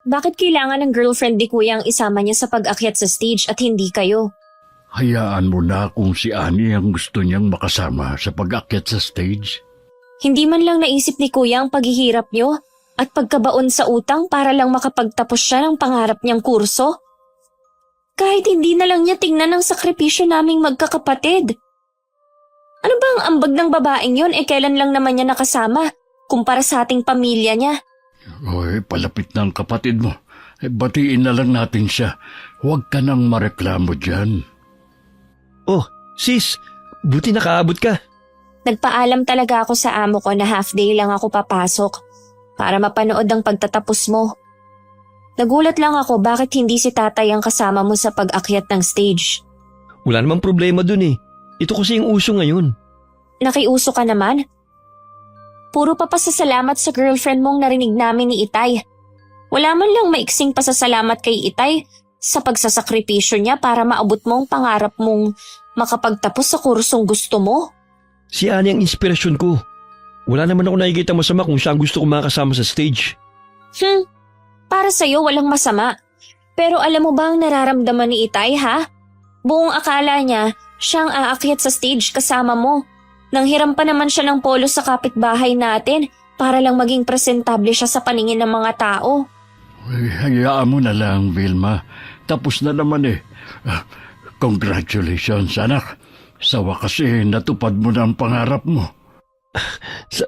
Bakit kailangan ng girlfriend ni Kuya ang isama niya sa pag-akyat sa stage at hindi kayo? Hayaan mo na kung si Annie ang gusto niyang makasama sa pag-akyat sa stage. Hindi man lang naisip ni Kuya ang paghihirap niyo at pagkabaon sa utang para lang makapagtapos siya ng pangarap niyang kurso? Kahit hindi na lang niya tingnan ang sakripisyo naming magkakapatid. Ano ba ang ambag ng babaeng yun kailan lang naman niya nakasama kumpara sa ating pamilya niya? Oy, palapit ng kapatid mo. Batiin na lang natin siya. Huwag ka nang mareklamo dyan. Oh, sis, buti nakaabot ka. Nagpaalam talaga ako sa amo ko na half day lang ako papasok para mapanood ang pagtatapos mo. Nagulat lang ako bakit hindi si tatay ang kasama mo sa pag-akyat ng stage. Wala namang problema dun eh. Ito kasi yung uso ngayon. Nakiuso ka naman? Puro pa pasasalamat sa girlfriend mong narinig namin ni Itay. Wala man lang maiksing pasasalamat kay Itay sa pagsasakripisyo niya para maabot mo ang pangarap mong makapagtapos sa kursong gusto mo. Si Annie ang inspirasyon ko. Wala naman ako nakikita masama kung siya ang gusto kong makasama sa stage. Para sa'yo walang masama. Pero alam mo ba ang nararamdaman ni Itay ha? Buong akala niya siyang aakyat sa stage kasama mo. Nanghiram pa naman siya ng polo sa kapitbahay natin para lang maging presentable siya sa paningin ng mga tao. Ay, hayaan mo na lang, Vilma. Tapos na naman eh. Congratulations, anak. Sa wakas natupad mo na ang pangarap mo.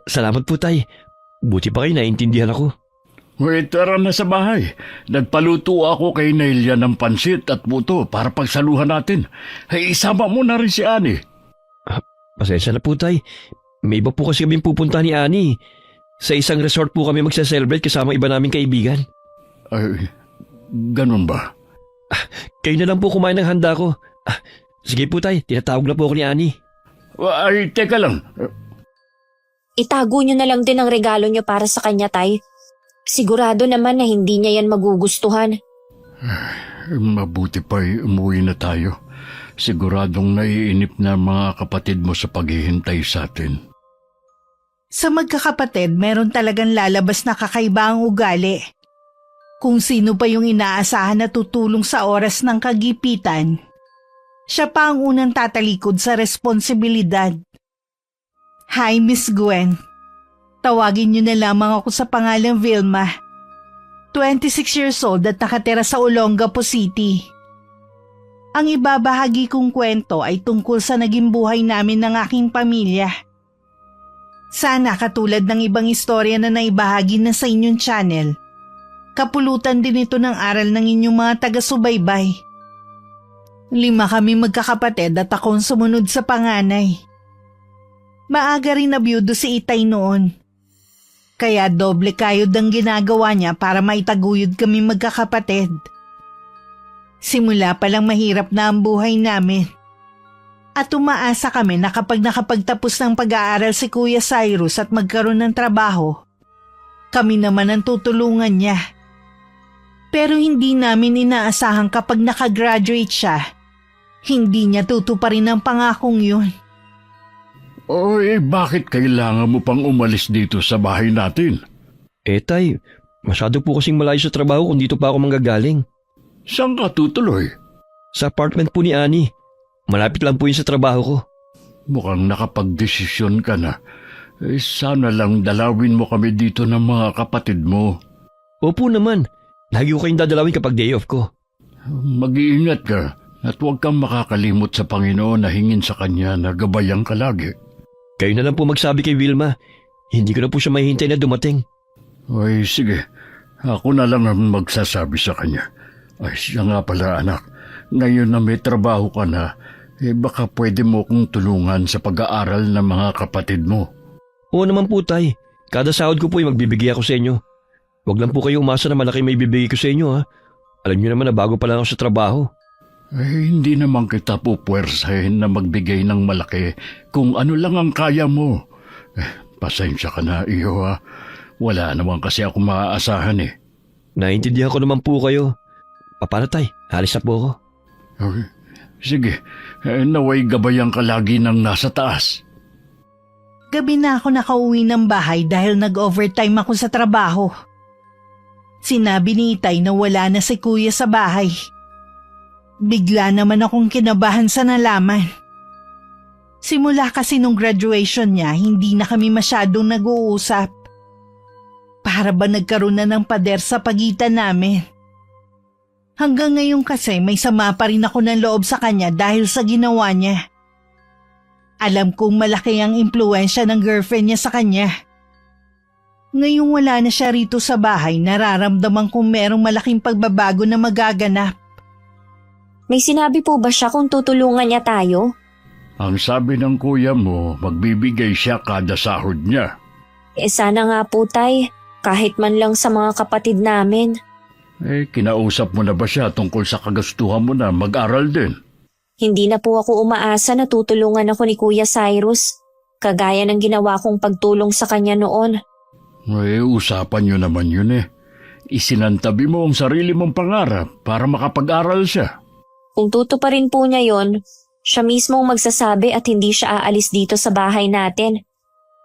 Salamat po, tay. Buti pa kayo naiintindihan ako. Tara na sa bahay. Nagpaluto ako kay Nelia ng pansit at buto para pagsaluhan natin. Isama mo na rin si Annie. Pasensya na po, tay. May iba po kasi kaming pupunta ni Annie. Sa isang resort po kami magsa-celebrate kasama iba naming kaibigan. Ay, ganun ba? Kayo na lang po kumain ng handa ko. Sige po, tay. Tinatawag na po ako ni Annie. Ay, teka lang. Itago niyo na lang din ang regalo niyo para sa kanya, Tay. Sigurado naman na hindi niya yan magugustuhan. Mabuti pa'y umuwi na tayo. Siguradong naiinip na mga kapatid mo sa paghihintay sa atin. Sa magkakapatid, meron talagang lalabas na kakaiba ang ugali. Kung sino pa yung inaasahan na tutulong sa oras ng kagipitan, siya pa ang unang tatalikod sa responsibilidad. Hi, Miss Gwen. Tawagin niyo na lamang ako sa pangalang Vilma. 26 years old at nakatira sa Olongapo City. Ang ibabahagi kong kwento ay tungkol sa naging buhay namin ng aking pamilya. Sana katulad ng ibang istorya na naibahagi na sa inyong channel, kapulutan din ito ng aral ng inyong mga taga-subaybay. 5 kami magkakapatid at akong sumunod sa panganay. Maaga rin nabiyudo si Itay noon. Kaya doble kayod ang ginagawa niya para maitaguyod kami magkakapatid. Simula pa lang mahirap na ang buhay namin. At umaasa kami na kapag nakapagtapos ng pag-aaral si Kuya Cyrus at magkaroon ng trabaho, kami naman ang tutulungan niya. Pero hindi namin inaasahan kapag nakagraduate siya, hindi niya tutuparin ang pangakong yun. Oy, bakit kailangan mo pang umalis dito sa bahay natin? Tay, masyado po kasing malayo sa trabaho kung dito pa ako manggagaling. Saan ka tutuloy? Sa apartment po ni Annie. Malapit lang po yun sa trabaho ko. Mukhang nakapagdesisyon ka na. Sana lang dalawin mo kami dito ng mga kapatid mo. Opo naman. Lagi ko kayong dadalawin kapag day off ko. Mag-iingat ka at huwag kang makakalimot sa Panginoon na hingin sa Kanya na gabayan ka lagi. Kayo na lang po magsabi kay Vilma. Hindi ko na po siya mahihintay na dumating. Ay, sige. Ako na lang ang magsasabi sa kanya. Ay, siya nga pala anak. Ngayon na may trabaho ka na, baka pwede mo kong tulungan sa pag-aaral ng mga kapatid mo. Oo naman po, tay. Kada sahod ko po ay magbibigay ako sa inyo. Huwag lang po kayo umasa na malaki may bibigay ko sa inyo, ha. Alam niyo naman na bago pa lang ako sa trabaho. Hindi naman kita pupuwersahin na magbigay ng malaki kung ano lang ang kaya mo. Pasensya ka na, iyo ha. Wala naman kasi ako maaasahan eh. Naintindihan ko naman po kayo. Paano tay? Halis na po ako. Okay. Sige, naway gabayan ka lagi ng nasa taas. Gabi na ako nakauwi ng bahay dahil nag-overtime ako sa trabaho. Sinabi ni Itay na wala na si Kuya sa bahay. Bigla naman akong kinabahan sa nalaman. Simula kasi nung graduation niya, hindi na kami masyadong nag-uusap. Para ba nagkaroon na ng pader sa pagitan namin? Hanggang ngayon kasi may sama pa rin ako ng loob sa kanya dahil sa ginawa niya. Alam kong malaki ang impluensya ng girlfriend niya sa kanya. Ngayong wala na siya rito sa bahay, nararamdaman kong merong malaking pagbabago na magaganap. May sinabi po ba siya kung tutulungan niya tayo? Ang sabi ng kuya mo, magbibigay siya kada sahod niya. Sana nga po, Tay. Kahit man lang sa mga kapatid namin. Kinausap mo na ba siya tungkol sa kagustuhan mo na mag-aral din? Hindi na po ako umaasa na tutulungan ako ni Kuya Cyrus. Kagaya ng ginawa kong pagtulong sa kanya noon. Usapan nyo naman yun Isinantabi mo ang sarili mong pangarap para makapag-aral siya. Kung tutuparin po niya yon, siya mismo ang magsasabi at hindi siya aalis dito sa bahay natin.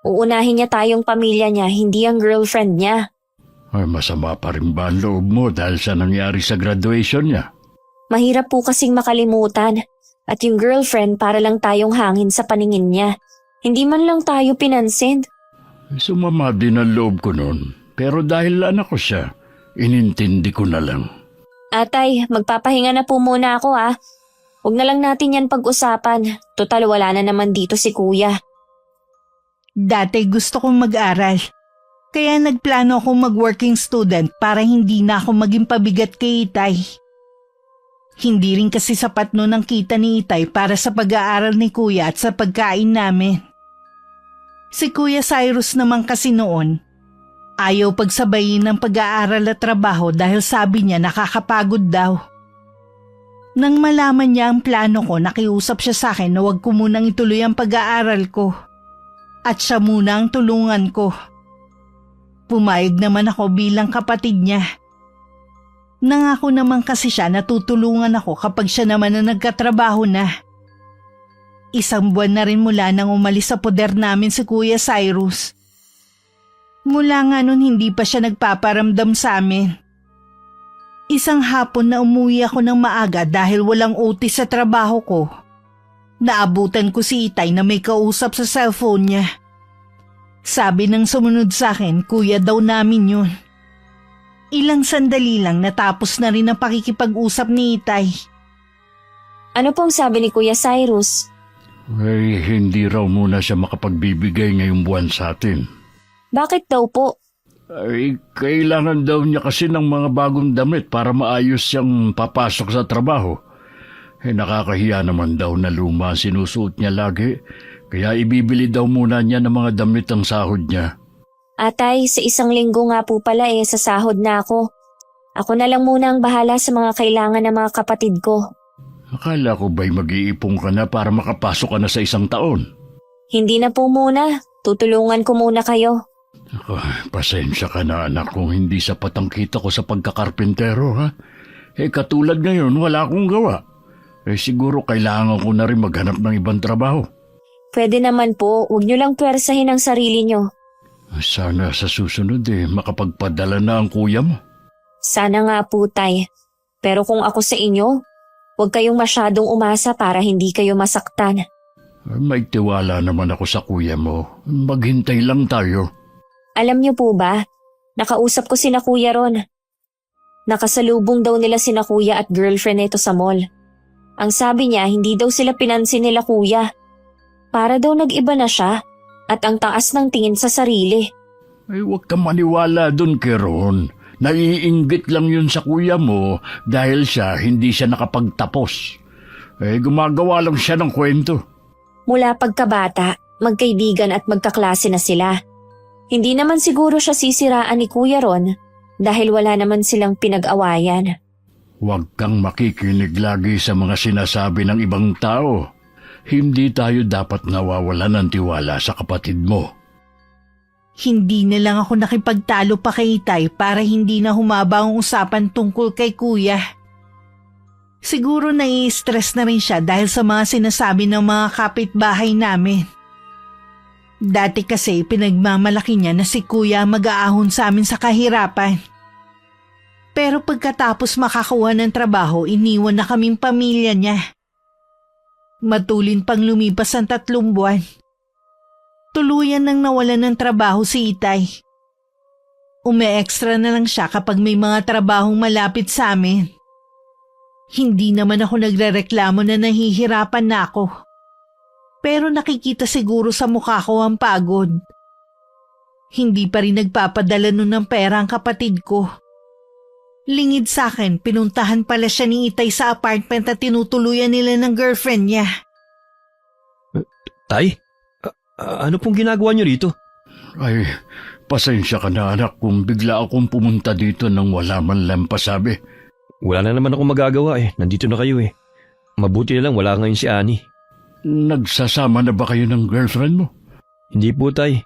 Uunahin niya tayong pamilya niya, hindi ang girlfriend niya. Masama pa rin ba ang loob mo dahil sa nangyari sa graduation niya? Mahirap po kasing makalimutan. At yung girlfriend para lang tayong hangin sa paningin niya. Hindi man lang tayo pinansin. Sumama din ang loob ko noon. Pero dahil anak ko siya, inintindi ko na lang. Atay, magpapahinga na po muna ako Huwag na lang natin yan pag-usapan. Total wala na naman dito si Kuya. Dati gusto kong mag-aral. Kaya nagplano akong mag-working student para hindi na ako maging pabigat kay Itay. Hindi rin kasi sapat noon ang kita ni Itay para sa pag-aaral ni Kuya at sa pagkain namin. Si Kuya Cyrus naman kasi noon, ayaw pagsabayin ng pag-aaral at trabaho dahil sabi niya nakakapagod daw. Nang malaman niya ang plano ko, nakiusap siya sa akin na huwag ko munang ituloy ang pag-aaral ko. At siya muna ang tulungan ko. Pumayag naman ako bilang kapatid niya. Nangako naman kasi siya na tutulungan ako kapag siya naman na nagkatrabaho na. 1 buwan na rin mula nang umalis sa poder namin si Kuya Cyrus. Mula nga nun hindi pa siya nagpaparamdam sa amin. Isang hapon na umuwi ako ng maaga dahil walang OT sa trabaho ko. Naabutan ko si Itay na may kausap sa cellphone niya. Sabi ng sumunod sa akin, kuya daw namin yun. Ilang sandali lang natapos na rin ang pakikipag-usap ni Itay. Ano pong sabi ni Kuya Cyrus? Hindi raw muna siya makapagbibigay ngayong buwan sa atin. Bakit daw po? Kailangan daw niya kasi ng mga bagong damit para maayos siyang papasok sa trabaho. Nakakahiya naman daw na luma ang sinusuot niya lagi, kaya ibibili daw muna niya ng mga damit ang sahod niya. Atay, sa 1 linggo nga po pala sa sahod na ako. Ako na lang muna ang bahala sa mga kailangan ng mga kapatid ko. Akala ko ba'y mag-iipon ka na para makapasok ka na sa 1 taon? Hindi na po muna. Tutulungan ko muna kayo. Pasensya ka na anak kung hindi sapat ang kita ko sa pagkakarpintero katulad ngayon wala akong gawa. Siguro kailangan ko na rin maghanap ng ibang trabaho. Pwede naman po, huwag niyo lang pwersahin ang sarili niyo. Sana sa susunod makapagpadala na ang kuya mo. Sana nga po, Tay. Pero kung ako sa inyo, huwag kayong masyadong umasa para hindi kayo masaktan. May tiwala naman ako sa kuya mo. Maghintay lang tayo. Alam niyo po ba, nakausap ko sina Kuya Ron. Nakasalubong daw nila sina Kuya at girlfriend nito sa mall. Ang sabi niya, hindi daw sila pinansin nila Kuya. Para daw nag-iba na siya at ang taas ng tingin sa sarili. Huwag ka maniwala dun, Keron. Naiinggit lang yun sa kuya mo dahil hindi siya nakapagtapos. Gumagawa lang siya ng kwento. Mula pagkabata, magkaibigan at magkaklase na sila. Hindi naman siguro siya sisiraan ni Kuya Ron dahil wala naman silang pinag-awayan. Huwag kang makikinig lagi sa mga sinasabi ng ibang tao. Hindi tayo dapat nawawalan ng tiwala sa kapatid mo. Hindi na lang ako nakipagtalo pa kay Itay para hindi na humaba ang usapan tungkol kay Kuya. Siguro nai-stress na rin siya dahil sa mga sinasabi ng mga kapitbahay namin. Dati kasi pinagmamalaki niya na si Kuya mag-aahon sa amin sa kahirapan. Pero pagkatapos makakuha ng trabaho, iniwan na kaming pamilya niya. Matulin pang lumipas ang 3 buwan. Tuluyan nang nawalan ng trabaho si Itay. Ume-extra na lang siya kapag may mga trabahong malapit sa amin. Hindi naman ako nagrereklamo na nahihirapan na ako. Pero nakikita siguro sa mukha ko ang pagod. Hindi pa rin nagpapadala nun ng pera ang kapatid ko. Lingid sa akin, pinuntahan pala siya ni Itay sa apartment at tinutuluyan nila ng girlfriend niya. Tay, ano pong ginagawa niyo rito? Ay, pasensya ka na anak kung bigla akong pumunta dito nang wala man lang pasabi. Wala na naman akong magagawa nandito na kayo Mabuti na lang wala ngayon si Annie. Nagsasama na ba kayo ng girlfriend mo? Hindi po tay,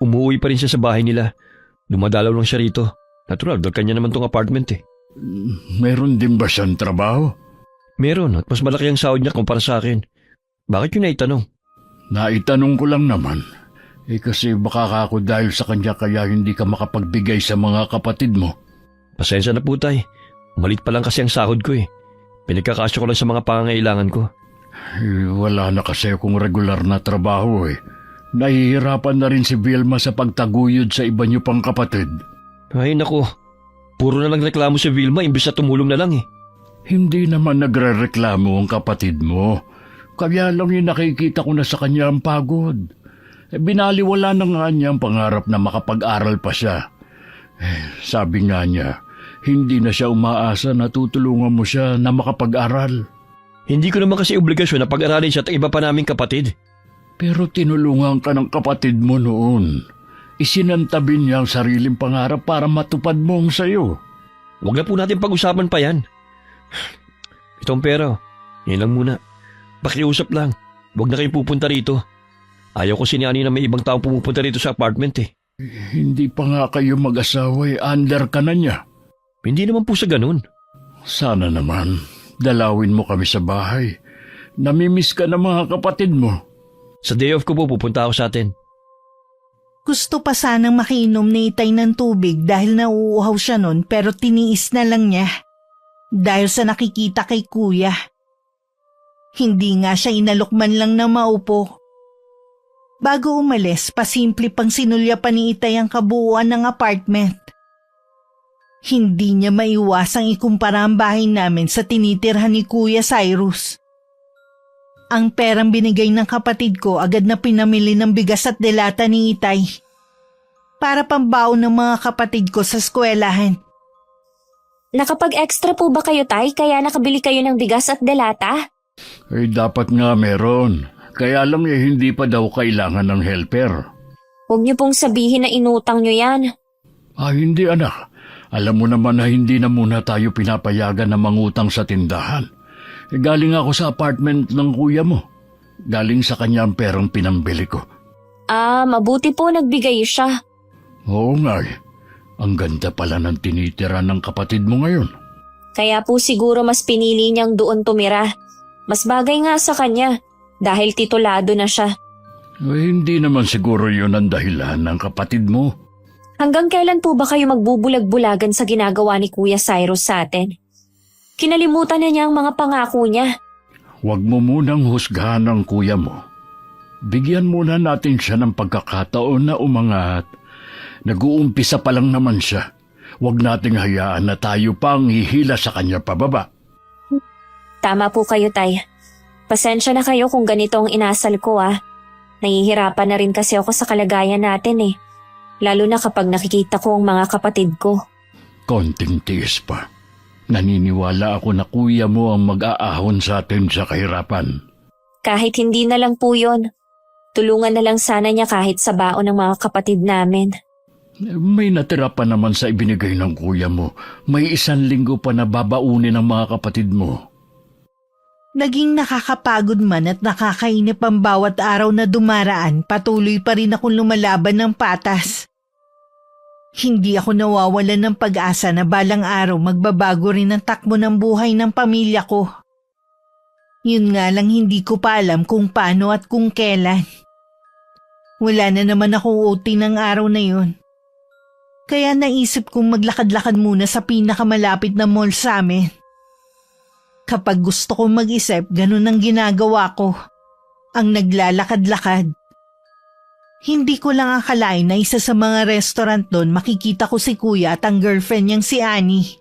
umuwi pa rin siya sa bahay nila. Dumadalaw lang siya rito. Natural, dahil kanya naman tong apartment Meron din ba siyang trabaho? Meron at mas malaki ang sahod niya kumpara sa akin. Bakit yun naitanong? Naitanong ko lang naman. Kasi baka ako dahil sa kanya kaya hindi ka makapagbigay sa mga kapatid mo. Pasensya na po tay. Malit pa lang kasi ang sahod ko Pinagkakasya ko lang sa mga pangangailangan ko. Wala na kasi akong regular na trabaho Nahihirapan na rin si Vilma sa pagtaguyod sa iba niyo pang kapatid. Ay nako, puro na lang reklamo si Vilma imbis na tumulong na lang Hindi naman nagre-reklamo ang kapatid mo. Kaya lang yung nakikita ko na sa kanya ang pagod. Binaliwala na nga niya ang pangarap na makapag-aral pa siya. Sabi nga niya, hindi na siya umaasa na tutulungan mo siya na makapag-aral. Hindi ko naman kasi obligasyon na pag-aralin siya at iba pa naming kapatid. Pero tinulungan ka ng kapatid mo noon. Isinantabi niya ang sariling pangarap para matupad mo ang sayo. Huwag na po natin pag-usapan pa yan. Itong pera, yan lang muna. Pakiusap lang, huwag na kayong pupunta rito. Ayaw ko sinani na may ibang tao pumupunta rito sa apartment Hindi pa nga kayo mag-asawa under ka na niya. Hindi naman po sa ganun. Sana naman, dalawin mo kami sa bahay. Namimiss ka ng mga kapatid mo. Sa day off ko po pupunta ako sa atin. Gusto pa sanang makiinom ni Itay ng tubig dahil nauuhaw siya nun pero tiniis na lang niya. Dahil sa nakikita kay kuya. Hindi nga siya inalok man lang na maupo. Bago umalis, pasimple pang sinulya pa ni Itay ang kabuuan ng apartment. Hindi niya maiwasang ikumpara ang bahay namin sa tinitirhan ni Kuya Cyrus. Ang perang binigay ng kapatid ko agad na pinamili ng bigas at delata ni Itay. Para pambaon ng mga kapatid ko sa eskwelahan. Nakapag-extra po ba kayo, Tay, kaya nakabili kayo ng bigas at delata? Dapat nga meron. Kaya lang hindi pa daw kailangan ng helper. Huwag niyo pong sabihin na inutang niyo yan. Hindi anak. Alam mo naman na hindi na muna tayo pinapayagan na mangutang sa tindahan. Galing ako sa apartment ng kuya mo. Galing sa kanya ang perang pinambili ko. Mabuti po nagbigay siya. Oo nga Ang ganda pala ng tinitira ng kapatid mo ngayon. Kaya po siguro mas pinili niyang doon tumira. Mas bagay nga sa kanya dahil titulado na siya. Hindi naman siguro yun ang dahilan ng kapatid mo. Hanggang kailan po ba kayo magbubulag-bulagan sa ginagawa ni Kuya Cyrus sa atin? Kinalimutan na niya ang mga pangako niya. Huwag mo munang husgahan ang kuya mo. Bigyan muna natin siya ng pagkakataon na umangat. Nag-uumpisa pa lang naman siya. Huwag nating hayaan na tayo pang hihila sa kanya pababa. Tama po kayo, Tay. Pasensya na kayo kung ganito ang inasal ko Nahihirapan na rin kasi ako sa kalagayan natin Lalo na kapag nakikita ko ang mga kapatid ko. Konting tiis pa. Naniniwala ako na kuya mo ang mag-aahon sa atin sa kahirapan. Kahit hindi na lang po yun. Tulungan na lang sana niya kahit sa baon ng mga kapatid namin. May natira pa naman sa ibinigay ng kuya mo. May 1 linggo pa na babaunin ng mga kapatid mo. Naging nakakapagod man at nakakainip ang bawat araw na dumaraan, patuloy pa rin akong lumalaban ng patas. Hindi ako nawawalan ng pag-asa na balang araw magbabago rin ang takbo ng buhay ng pamilya ko. Yun nga lang hindi ko pa alam kung paano at kung kailan. Wala na naman akong OT ng araw na yun. Kaya naisip kong maglakad-lakad muna sa pinakamalapit na mall sa amin. Kapag gusto kong mag-isip, ganun ang ginagawa ko. Ang naglalakad-lakad. Hindi ko lang akalain na isa sa mga restaurant doon makikita ko si Kuya at ang girlfriend niyang si Annie.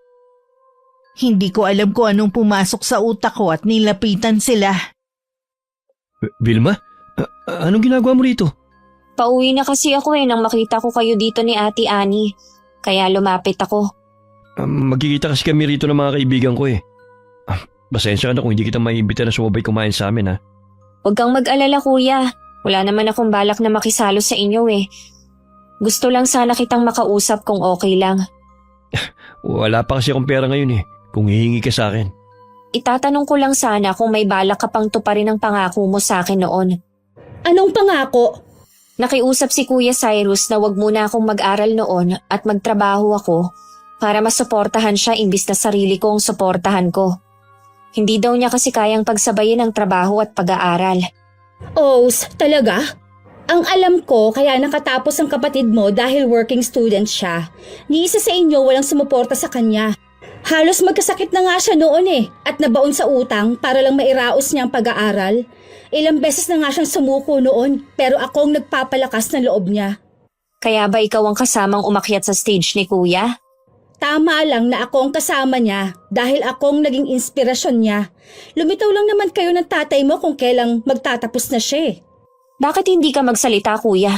Hindi ko alam kung anong pumasok sa utak ko at nilapitan sila. Vilma? Anong ginagawa mo rito? Pauwi na kasi ako nang makita ko kayo dito ni Ate Annie. Kaya lumapit ako. Magkikita kasi kami rito ng mga kaibigan ko eh. Pasensya ka na kung hindi kita maiimbita na sumabay kumain sa amin ha. Huwag kang mag-alala kuya. Wala naman akong balak na makisalo sa inyo eh. Gusto lang sana kitang makausap kung okay lang. Wala pa kasi akong pera ngayon eh. Kung hihingi ka sa akin. Itatanong ko lang sana kung may balak ka pang tuparin ang pangako mo sa akin noon. Anong pangako? Nakiusap si Kuya Cyrus na wag muna akong mag-aral noon at magtrabaho ako para masuportahan siya imbis na sarili ko ang suportahan ko. Hindi daw niya kasi kayang pagsabayin ang trabaho at pag-aaral. Os, talaga? Ang alam ko, kaya nakatapos ang kapatid mo dahil working student siya. Ni isa sa inyo walang sumuporta sa kanya. Halos magkasakit na nga siya noon eh at nabaon sa utang para lang mairaos niya ang pag-aaral. Ilang beses na nga siyang sumuko noon pero akong nagpapalakas ng loob niya. Kaya ba ikaw ang kasamang umakyat sa stage ni Kuya? Tama lang na ako ang kasama niya dahil akong naging inspirasyon niya. Lumitaw lang naman kayo ng tatay mo kung kailang magtatapos na siya eh. Bakit hindi ka magsalita, Kuya?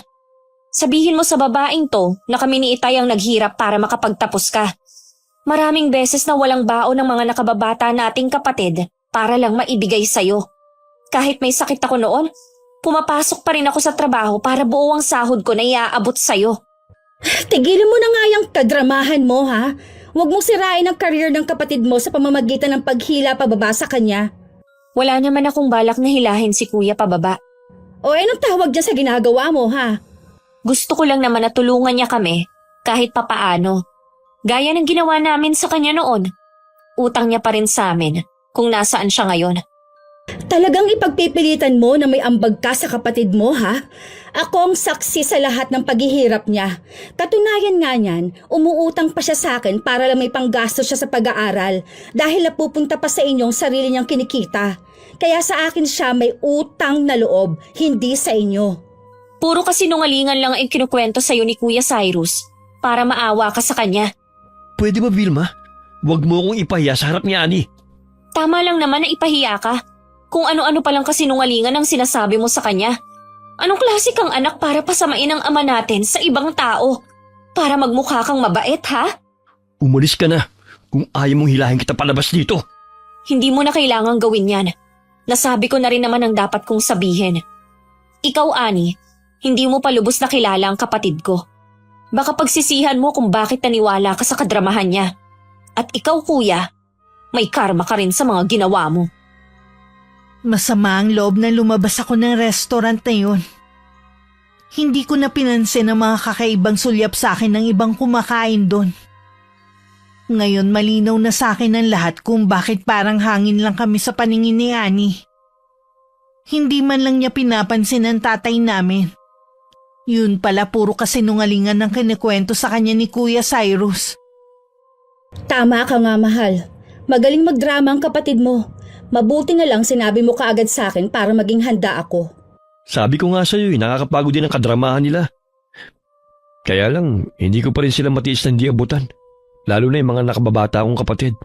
Sabihin mo sa babaeng to na kami ni Itay ang naghirap para makapagtapos ka. Maraming beses na walang baon ng mga nakababata nating kapatid para lang maibigay sa'yo. Kahit may sakit ako noon, pumapasok pa rin ako sa trabaho para buo ang sahod ko na iaabot sa'yo. Tigilan mo na nga yung kadramahan mo ha. Huwag mong sirain ang career ng kapatid mo sa pamamagitan ng paghila pababa sa kanya. Wala naman akong balak na hilahin si Kuya pababa. O anong tawag dyan sa ginagawa mo ha? Gusto ko lang naman na tulungan niya kami kahit papaano. Gaya ng ginawa namin sa kanya noon. Utang niya pa rin sa amin kung nasaan siya ngayon. Talagang ipagpipilitan mo na may ambag ka sa kapatid mo ha? Ako ang saksi sa lahat ng paghihirap niya. Katunayan nga niyan, umuutang pa siya sa akin para lang may panggastos siya sa pag-aaral dahil napupunta pa sa inyong sarili niyang kinikita. Kaya sa akin siya may utang na loob, hindi sa inyo. Puro kasinungalingan lang ang kinukwento sa'yo ni Kuya Cyrus para maawa ka sa kanya. Pwede ba Vilma? Huwag mo akong ipahiya sa harap ni Annie. Tama lang naman na ipahiya ka. Kung ano-ano palang kasinungalingan ang sinasabi mo sa kanya. Anong klase kang anak para pasamain ang ama natin sa ibang tao? Para magmukha kang mabait, ha? Umalis ka na kung ayaw mong hilahin kita palabas dito. Hindi mo na kailangang gawin yan. Nasabi ko na rin naman ang dapat kong sabihin. Ikaw, Annie, hindi mo pa lubos na kilala ang kapatid ko. Baka pagsisihan mo kung bakit naniwala ka sa kadramahan niya. At ikaw, Kuya, may karma ka rin sa mga ginawa mo. Masama ang loob na lumabas ako ng restaurant na yun. Hindi ko na pinansin ang mga kakaibang sulyap sa akin ng ibang kumakain doon. Ngayon malinaw na sa akin ang lahat kung bakit parang hangin lang kami sa paningin ni Annie. Hindi man lang niya pinapansin ang tatay namin. Yun pala puro kasinungalingan ng kinikwento sa kanya ni Kuya Cyrus. Tama ka nga mahal. Magaling magdrama ang kapatid mo. Mabuti na lang sinabi mo kaagad sa akin para maging handa ako. Sabi ko nga sa'yo nakakapagod din ang kadramahan nila. Kaya lang, hindi ko pa rin sila matiis na hindi abutan. Lalo na yung mga nakababata akong kapatid.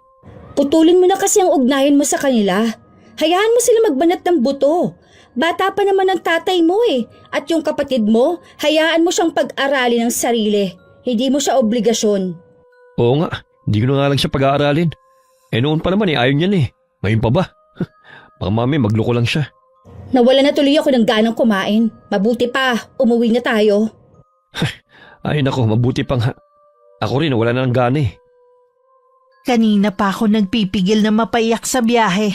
Putulin mo na kasi ang ugnayan mo sa kanila. Hayaan mo sila magbanat ng buto. Bata pa naman ang tatay mo eh. At yung kapatid mo, hayaan mo siyang pag-aralin ng sarili. Hindi mo siya obligasyon. Oo nga, hindi ko na nga lang siya pag-aaralin. Noon pa naman ayaw niyan eh. Ngayon pa ba? Baka mami magloko lang siya. Nawala na tuloy ako ng ganang kumain. Mabuti pa, umuwi na tayo. Ay nako, mabuti pang Ako rin, wala na ng gana eh. Kanina pa ako nagpipigil na mapaiyak sa biyahe.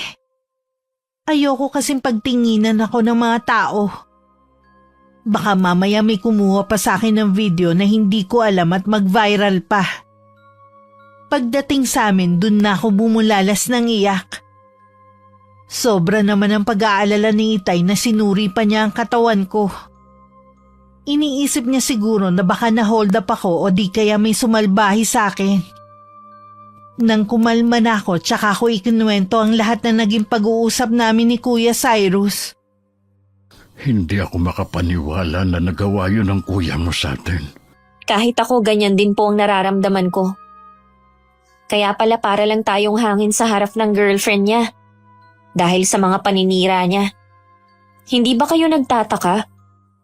Ayoko kasing pagtinginan ako ng mga tao. Baka mamaya may kumuha pa sa akin ng video na hindi ko alam at mag-viral pa. Pagdating sa amin, dun na ako bumulalas ng iyak. Sobra naman ang pag-aalala ni Itay na sinuri pa niya ang katawan ko. Iniisip niya siguro na baka na-hold up ako o di kaya may sumalbahi sa akin. Nang kumalma na ako, tsaka ako ikinuwento ang lahat na naging pag-uusap namin ni Kuya Cyrus. Hindi ako makapaniwala na nagawa yun ng kuya mo sa atin. Kahit ako, ganyan din po ang nararamdaman ko. Kaya pala para lang tayong hangin sa harap ng girlfriend niya. Dahil sa mga paninira niya. Hindi ba kayo nagtataka?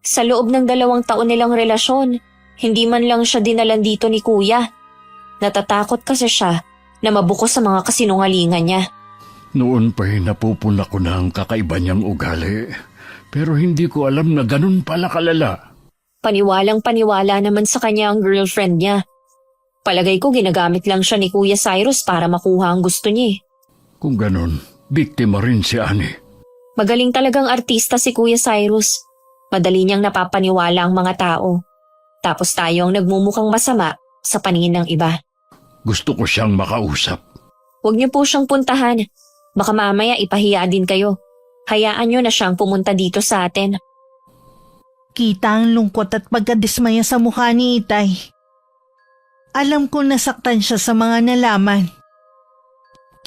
Sa loob ng 2 taon nilang relasyon, hindi man lang siya dinalan dito ni kuya. Natatakot kasi siya na mabukos sa mga kasinungalingan niya. Noon pa'y napupuna ko na ang kakaiba niyang ugali. Pero hindi ko alam na ganun pala kalala. Paniwalang paniwala naman sa kanya ang girlfriend niya. Palagay ko ginagamit lang siya ni Kuya Cyrus para makuha ang gusto niya. Kung ganun, biktima rin si Annie. Magaling talagang artista si Kuya Cyrus. Madali niyang napapaniwala ang mga tao. Tapos tayo ang nagmumukhang masama sa paningin ng iba. Gusto ko siyang makausap. Huwag niyo po siyang puntahan. Baka mamaya ipahiya din kayo. Hayaan niyo na siyang pumunta dito sa atin. Kita ang lungkot at pagkadismaya sa mukha ni Itay. Alam ko nasaktan siya sa mga nalaman.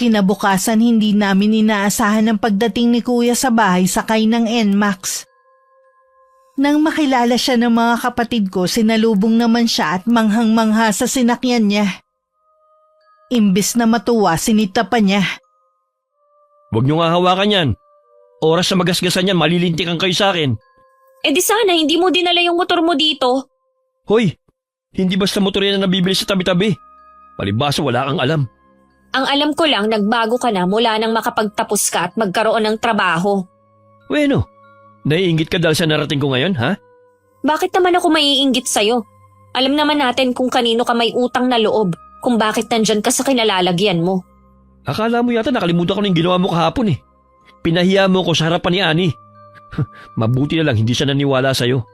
Kinabukasan hindi namin inaasahan ang pagdating ni Kuya sa bahay sakay ng NMAX. Nang makilala siya ng mga kapatid ko, sinalubong naman siya at manghang-mangha sa sinakyan niya. Imbis na matuwa, sinita pa niya. Huwag niyo nga hawakan yan. Oras na magasgasan yan, malilintikan kayo sa akin. Eh di sana hindi mo dinala yung motor mo dito. Hoy, hindi basta motor yan na nabibili sa tabi-tabi. Palibasa wala kang alam. Ang alam ko lang nagbago ka na mula nang makapagtapos ka at magkaroon ng trabaho. Bueno, naiinggit ka dahil sa narating ko ngayon, ha? Bakit naman ako maiinggit sa'yo? Alam naman natin kung kanino ka may utang na loob, kung bakit nandyan ka sa kinalalagyan mo. Akala mo yata nakalimutan ko na yung ginawa mo kahapon eh. Pinahiya mo ko sa harapan ni Annie. Mabuti na lang hindi siya naniwala sa'yo.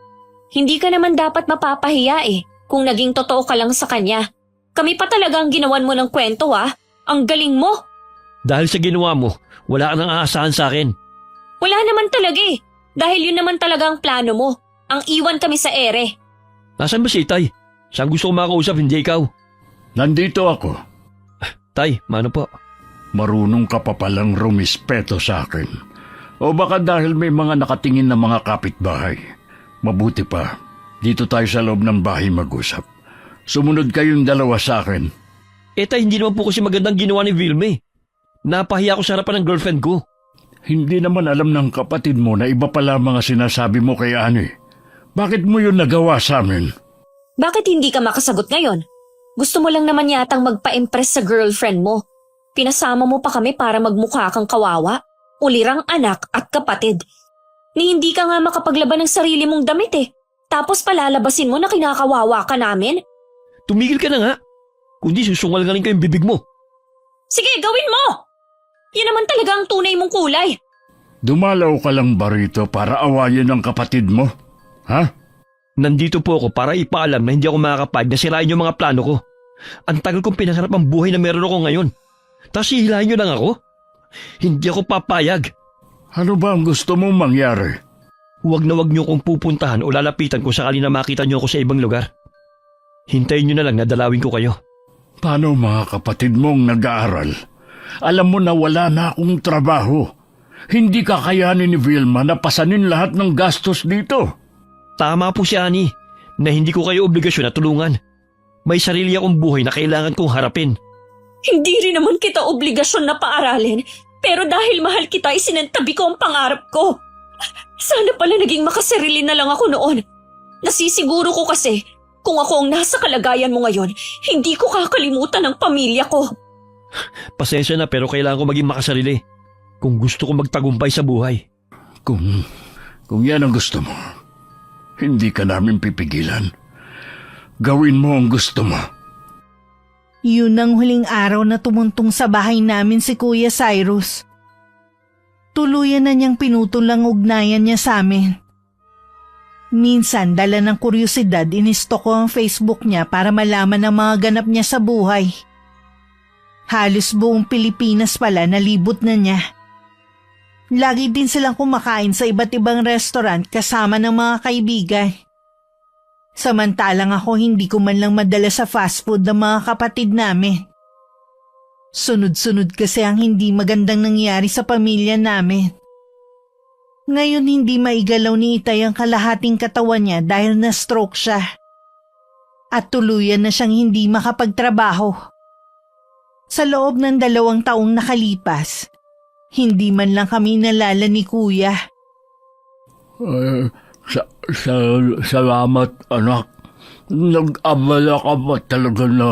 Hindi ka naman dapat mapapahiya kung naging totoo ka lang sa kanya. Kami pa talaga ang ginawan mo ng kwento Ang galing mo. Dahil sa ginawa mo, wala ka nang aasahan sa akin. Wala naman talaga Dahil yun naman talaga ang plano mo. Ang iwan kami sa ere. Nasaan ba si Tay? Saan gusto ko makausap, hindi ikaw? Nandito ako. Tay, mano po? Marunong ka pa palang rumispeto sa akin. O baka dahil may mga nakatingin na mga kapitbahay. Mabuti pa, dito tayo sa loob ng bahay mag-usap. Sumunod kayong 2 sa akin. Tay, hindi naman po kasi magandang ginawa ni Vilme. Napahiya ko sa harapan ng girlfriend ko. Hindi naman alam ng kapatid mo na iba pala mga sinasabi mo kay Annie. Bakit mo yun nagawa sa amin? Bakit hindi ka makasagot ngayon? Gusto mo lang naman yatang magpa-impress sa girlfriend mo. Pinasama mo pa kami para magmukha kang kawawa, ulirang anak at kapatid. Ni hindi ka nga makapaglaban ng sarili mong damit Tapos palalabasin mo na kinakawawa ka namin? Tumigil ka na nga. Kundi susungal nga rin kayong bibig mo. Sige, gawin mo! Yan naman talaga ang tunay mong kulay. Dumalaw ka lang ba rito para awayin ang kapatid mo? Ha? Nandito po ako para ipaalam na hindi ako makakapayag na sirain yung mga plano ko. Ang tagal kong pinangarap ang buhay na meron ako ngayon. Tapos hihilahin nyo lang ako? Hindi ako papayag. Ano ba ang gusto mong mangyari? Huwag na huwag nyo kong pupuntahan o lalapitan kung sakali na makita nyo ako sa ibang lugar. Hintayin nyo na lang na dalawin ko kayo. Paano mga kapatid mong nag-aaral? Alam mo na wala na akong trabaho. Hindi kakayanin ni Vilma na pasanin lahat ng gastos dito. Tama po si Annie na hindi ko kayo obligasyon na tulungan. May sarili akong buhay na kailangan kong harapin. Hindi rin naman kita obligasyon na paaralin, pero dahil mahal kita isinantabi ko ang pangarap ko. Sana pala naging makasarili na lang ako noon. Nasisiguro ko kasi kung ako ang nasa kalagayan mo ngayon, hindi ko kakalimutan ang pamilya ko. Pasensya na pero kailangan ko maging makasarili kung gusto ko magtagumpay sa buhay. Kung yan ang gusto mo, hindi ka namin pipigilan. Gawin mo ang gusto mo. Yun ang huling araw na tumuntong sa bahay namin si Kuya Cyrus. Tuluyan na niyang pinutol ang ugnayan niya sa amin. Minsan, dala ng kuryosidad, inistok ko ang Facebook niya para malaman ang mga ganap niya sa buhay. Halos buong Pilipinas pala nalibot na niya. Lagi din silang kumakain sa iba't ibang restaurant kasama ng mga kaibigan. Samantalang ako hindi ko man lang madala sa fast food ng mga kapatid namin. Sunod-sunod kasi ang hindi magandang nangyari sa pamilya namin. Ngayon hindi maigalaw ni Itay ang kalahating katawan niya dahil na-stroke siya. At tuluyan na siyang hindi makapagtrabaho. Sa loob ng 2 taong nakalipas, hindi man lang kami nalala ni Kuya. Salamat, anak. Nag-abala ka ba talaga na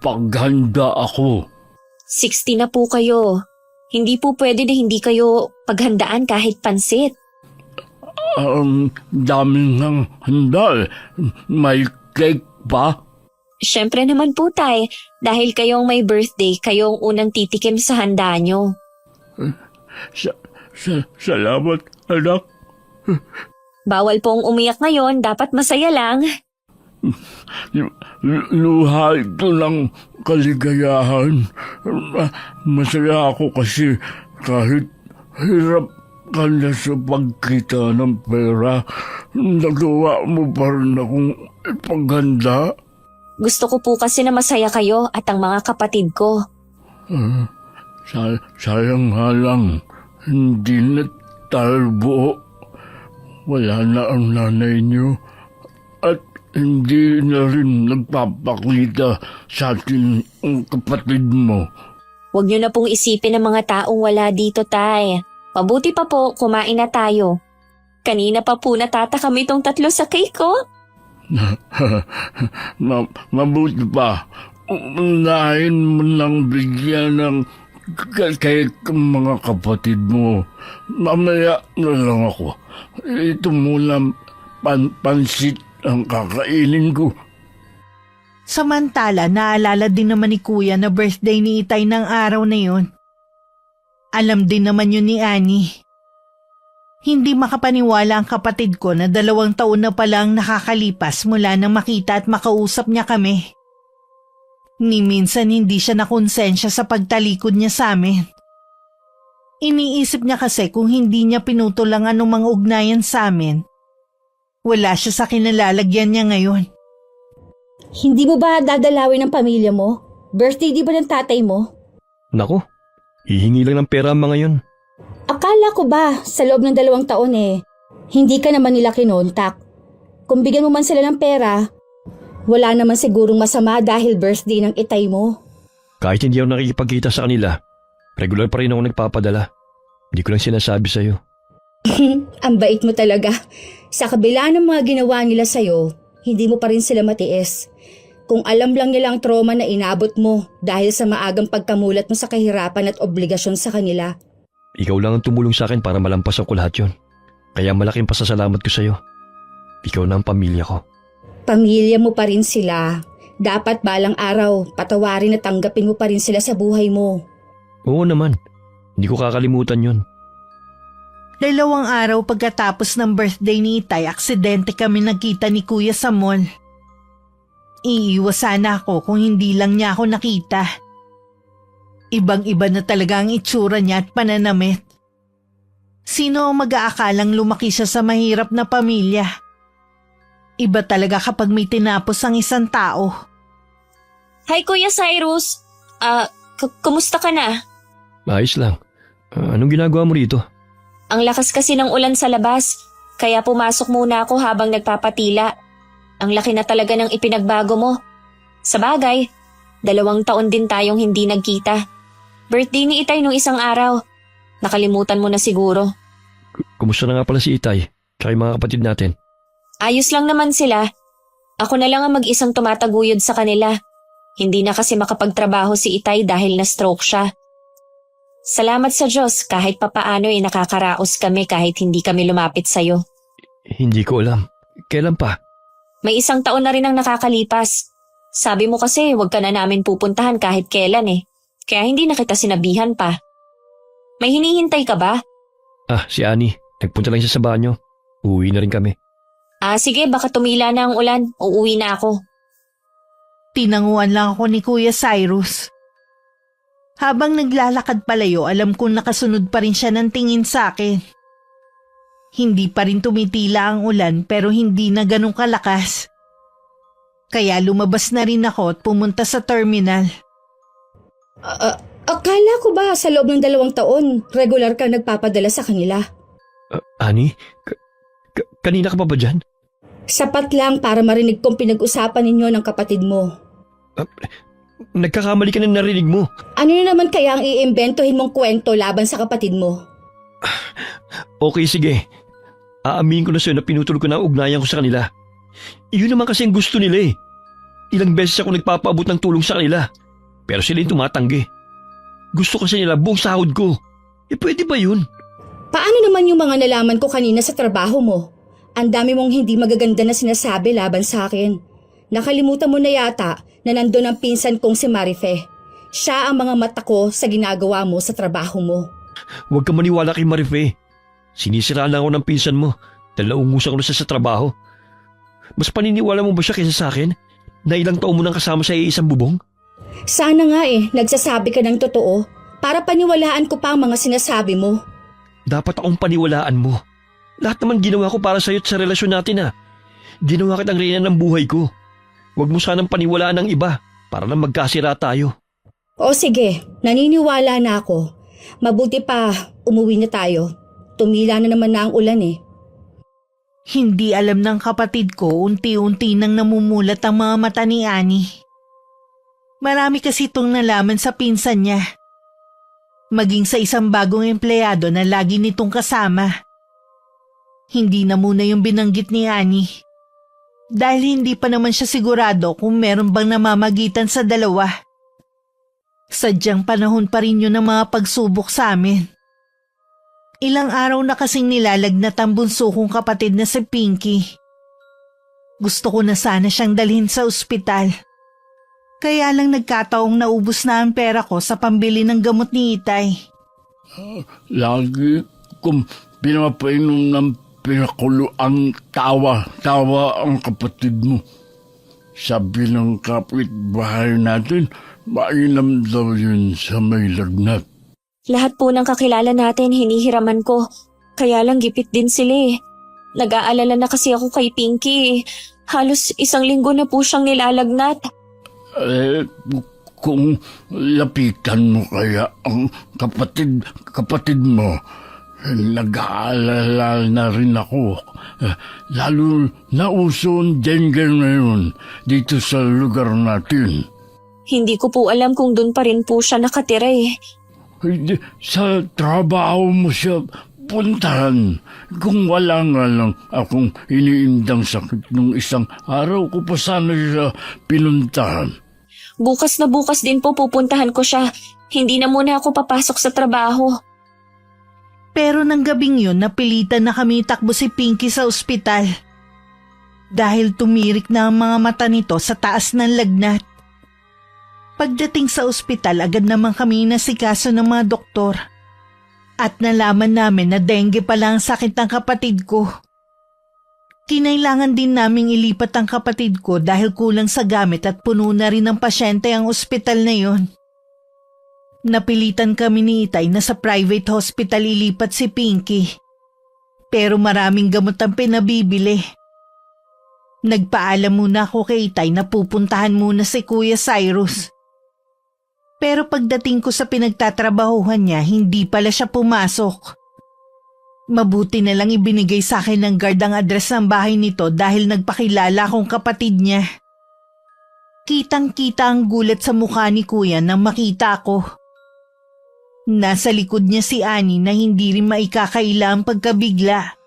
paghanda ako? 60 na po kayo. Hindi po pwede na hindi kayo paghandaan kahit pansit. Dami ng handa. May cake pa? Siyempre naman po tay, dahil kayong may birthday, kayong unang titikim sa handa nyo. Salamat, anak. Bawal pong umiyak ngayon, dapat masaya lang. Luha ito ng kaligayahan. Masaya ako kasi kahit hirap ka na sa pagkita ng pera, nagawa mo pa rin akong ipaghanda. Gusto ko po kasi na masaya kayo at ang mga kapatid ko. Sayang nga lang, hindi na tayo buo. Wala na ang nanay niyo at hindi na rin nagpapakita sa atin ang kapatid mo. Huwag nyo na pong isipin ng mga taong wala dito, tay. Mabuti pa po, kumain na tayo. Kanina pa po natataka kami itong 3 sa cake ko. Mabuti pa. Unahin mo lang bigyan ng cake ang mga kapatid mo. Mamaya na lang ako. Ito muna pansit ang kakainin ko. Samantala, naalala din naman ni Kuya na birthday ni Itay ng araw na yun. Alam din naman yun ni Annie. Hindi makapaniwala ang kapatid ko na 2 taon na palang nakakalipas mula nang makita at makausap niya kami. Ni minsan hindi siya nakonsensya sa pagtalikod niya sa amin. Iniisip niya kasi kung hindi niya pinutol ang anumang ugnayan sa amin, wala siya sa kinalalagyan niya ngayon. Hindi mo ba dadalawin ng pamilya mo? Birthday di ba ng tatay mo? Nako, hihingi lang ng pera ang mga yun. Akala ko ba sa loob ng 2 taon hindi ka naman nila kinontak. Kung bigyan mo man sila ng pera, wala naman sigurong masama dahil birthday ng Itay mo. Kahit hindi ako nakikipagkita sa kanila, regular pa rin ako nagpapadala. Hindi ko lang sinasabi sa'yo. Ang bait mo talaga. Sa kabila ng mga ginawa nila sa'yo, hindi mo pa rin sila matiis. Kung alam lang nila ang trauma na inabot mo dahil sa maagang pagkamulat mo sa kahirapan at obligasyon sa kanila. Ikaw lang ang tumulong sa akin para malampasan ko lahat yun. Kaya malaking pasasalamat ko sa'yo. Ikaw na ang pamilya ko. Pamilya mo pa rin sila. Dapat balang araw, patawarin at tanggapin mo pa rin sila sa buhay mo. Oo naman. Hindi ko kakalimutan yun. 2 araw pagkatapos ng birthday ni Itay, aksidente kami nagkita ni Kuya sa mall. Iiwas sana ako kung hindi lang niya ako nakita. Ibang-iba na talaga ang itsura niya at pananamit. Sino ang mag-aakalang lumaki siya sa mahirap na pamilya? Iba talaga kapag may tinapos ang isang tao. Hi Kuya Cyrus! Kumusta ka na? Ayos lang. Anong ginagawa mo rito? Ang lakas kasi ng ulan sa labas, kaya pumasok muna ako habang nagpapatila. Ang laki na talaga ng ipinagbago mo. Sa bagay, 2 taon din tayong hindi nagkita. Birthday ni Itay nung isang araw. Nakalimutan mo na siguro. Kumusta na nga pala si Itay? Tsaka yung mga kapatid natin? Ayos lang naman sila. Ako na lang ang mag-isang tumataguyod sa kanila. Hindi na kasi makapagtrabaho si Itay dahil na-stroke siya. Salamat sa Diyos kahit papaano nakakaraos kami kahit hindi kami lumapit sa'yo. Hindi ko alam. Kailan pa? May 1 taon na rin ang nakakalipas. Sabi mo kasi huwag ka na namin pupuntahan kahit kailan Kaya hindi na kita sinabihan pa. May hinihintay ka ba? Si Annie. Nagpunta lang siya sa banyo. Uuwi na rin kami. Sige, baka tumila na ang ulan. Uuwi na ako. Tinanguan lang ako ni Kuya Cyrus. Habang naglalakad palayo, alam kong nakasunod pa rin siya ng tingin sa akin. Hindi pa rin tumitila ang ulan pero hindi na ganun kalakas. Kaya lumabas na rin ako at pumunta sa terminal. Akala ko ba sa loob ng 2 taon, regular kang nagpapadala sa kanila? Ani? Kanina ka pa ba dyan? Sapat lang para marinig kong pinag-usapan ninyo ng kapatid mo. Nagkakamali ka na narinig mo. Ano na naman kaya ang iimbentohin mong kwento laban sa kapatid mo? Okay, sige. Aaminin ko na sa'yo na pinutol ko na ang ugnayan ko sa kanila. Iyon naman kasi ang gusto nila eh. Ilang beses ako nagpapaabot ng tulong sa kanila. Pero sila yung tumatanggi. Gusto kasi nila buong sahod ko. Pwede ba yun? Paano naman yung mga nalaman ko kanina sa trabaho mo? Ang dami mong hindi magaganda na sinasabi laban sa akin. Nakalimutan mo na yata na nandun ang pinsan kong si Marife. Siya ang mga mata ko sa ginagawa mo sa trabaho mo. Huwag ka maniwala kay Marife. Sinisiraan lang ako ng pinsan mo dahil naungusan ko na siya sa trabaho. Mas paniniwala mo ba siya kaysa sa akin na ilang taon mo nang kasama sa isang bubong? Sana nga nagsasabi ka ng totoo para paniwalaan ko pa ang mga sinasabi mo. Dapat akong paniwalaan mo. Lahat naman ginawa ko para sa'yo at sa relasyon natin Ginawa kitang reyna ng buhay ko. Huwag mo sanang paniwalaan ng iba para lang magkasira tayo. O sige, naniniwala na ako. Mabuti pa, umuwi na tayo. Tumila na naman na ang ulan Hindi alam ng kapatid ko, unti-unti nang namumulat ang mga mata ni Annie. Marami kasi itong nalaman sa pinsan niya. Maging sa isang bagong empleyado na lagi nitong kasama. Hindi na muna yung binanggit ni Annie. Dahil hindi pa naman siya sigurado kung meron bang namamagitan sa dalawa. Sadyang panahon pa rin yun ng mga pagsubok sa amin. Ilang araw na kasing nilalagnat ang bunso kong kapatid na si Pinky. Gusto ko na sana siyang dalhin sa ospital. Kaya lang nagkataong naubos na ang pera ko sa pambili ng gamot ni Itay. Lagi kong pinapainom ng pinakulo ang tawa ang kapatid mo. Sabi ng kapitbahay natin, mainam daw yun sa may lagnat. Lahat po ng kakilala natin hinihiraman ko. Kaya lang gipit din sila. Nag-aalala na kasi ako kay Pinky. Halos 1 linggo na po siyang nilalagnat. Kung lapitan mo kaya ang kapatid mo, nag-aalala na rin ako. Lalo na uso ang dengue ngayon dito sa lugar natin. Hindi ko po alam kung doon pa rin po siya nakatira Hindi, sa trabaho mo siya puntahan. Kung wala nga lang akong iniindang sakit nung isang araw ko pa sana siya pinuntahan. Bukas na bukas din po pupuntahan ko siya. Hindi na muna ako papasok sa trabaho. Pero nang gabing yun, napilitan na kami takbo si Pinky sa ospital. Dahil tumirik na ang mga mata nito sa taas ng lagnat. Pagdating sa ospital, agad naman kami nasikaso ng mga doktor. At nalaman namin na dengue pala ang sakit ng kapatid ko. Kinailangan din naming ilipat ang kapatid ko dahil kulang sa gamit at puno na rin ng pasyente ang ospital na yon. Napilitan kami ni Itay na sa private hospital ilipat si Pinky. Pero maraming gamot ang pinabibili. Nagpaalam muna ako kay Itay na pupuntahan muna si Kuya Cyrus. Pero pagdating ko sa pinagtatrabahuhan niya, hindi pala siya pumasok. Mabuti na lang ibinigay sa akin ng guard ang address ng bahay nito dahil nagpakilala akong kapatid niya. Kitang-kita ang gulat sa mukha ni Kuya nang makita ko. Nasa likod niya si Annie na hindi rin maikakaila ang pagkabigla.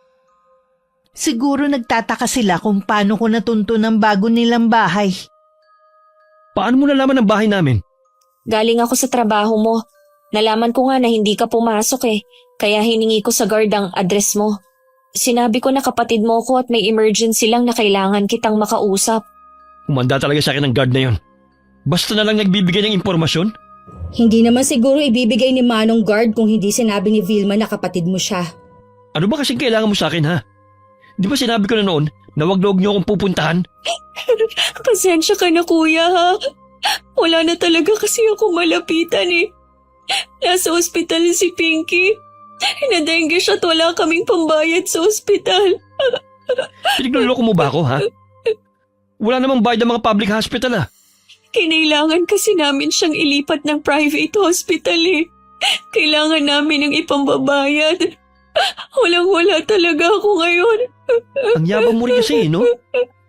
Siguro nagtataka sila kung paano ko natunto ng bago nilang bahay. Paano mo nalaman ang bahay namin? Galing ako sa trabaho mo. Nalaman ko nga na hindi ka pumasok kaya hiningi ko sa guard ang address mo. Sinabi ko na kapatid mo ko at may emergency lang na kailangan kitang makausap. Humanda talaga sa akin ng guard na yon. Basta na lang nagbibigay ng impormasyon? Hindi naman siguro ibibigay ni Manong guard kung hindi sinabi ni Vilma na kapatid mo siya. Ano ba kasing kailangan mo sa akin Di ba sinabi ko na noon na wag niyo akong pupuntahan? Pasensya ka na kuya Wala na talaga kasi ako malapitan Nasa ospital si Pinky. Nadengge siya at wala kaming pambayad sa ospital. Pinagluloko mo ba ako Wala namang bayad ng mga public hospital ah. Kinailangan kasi namin siyang ilipat ng private hospital eh. Kailangan namin ng ipambabayad. Walang-wala talaga ako ngayon. Ang yabang mo rin kasi, no?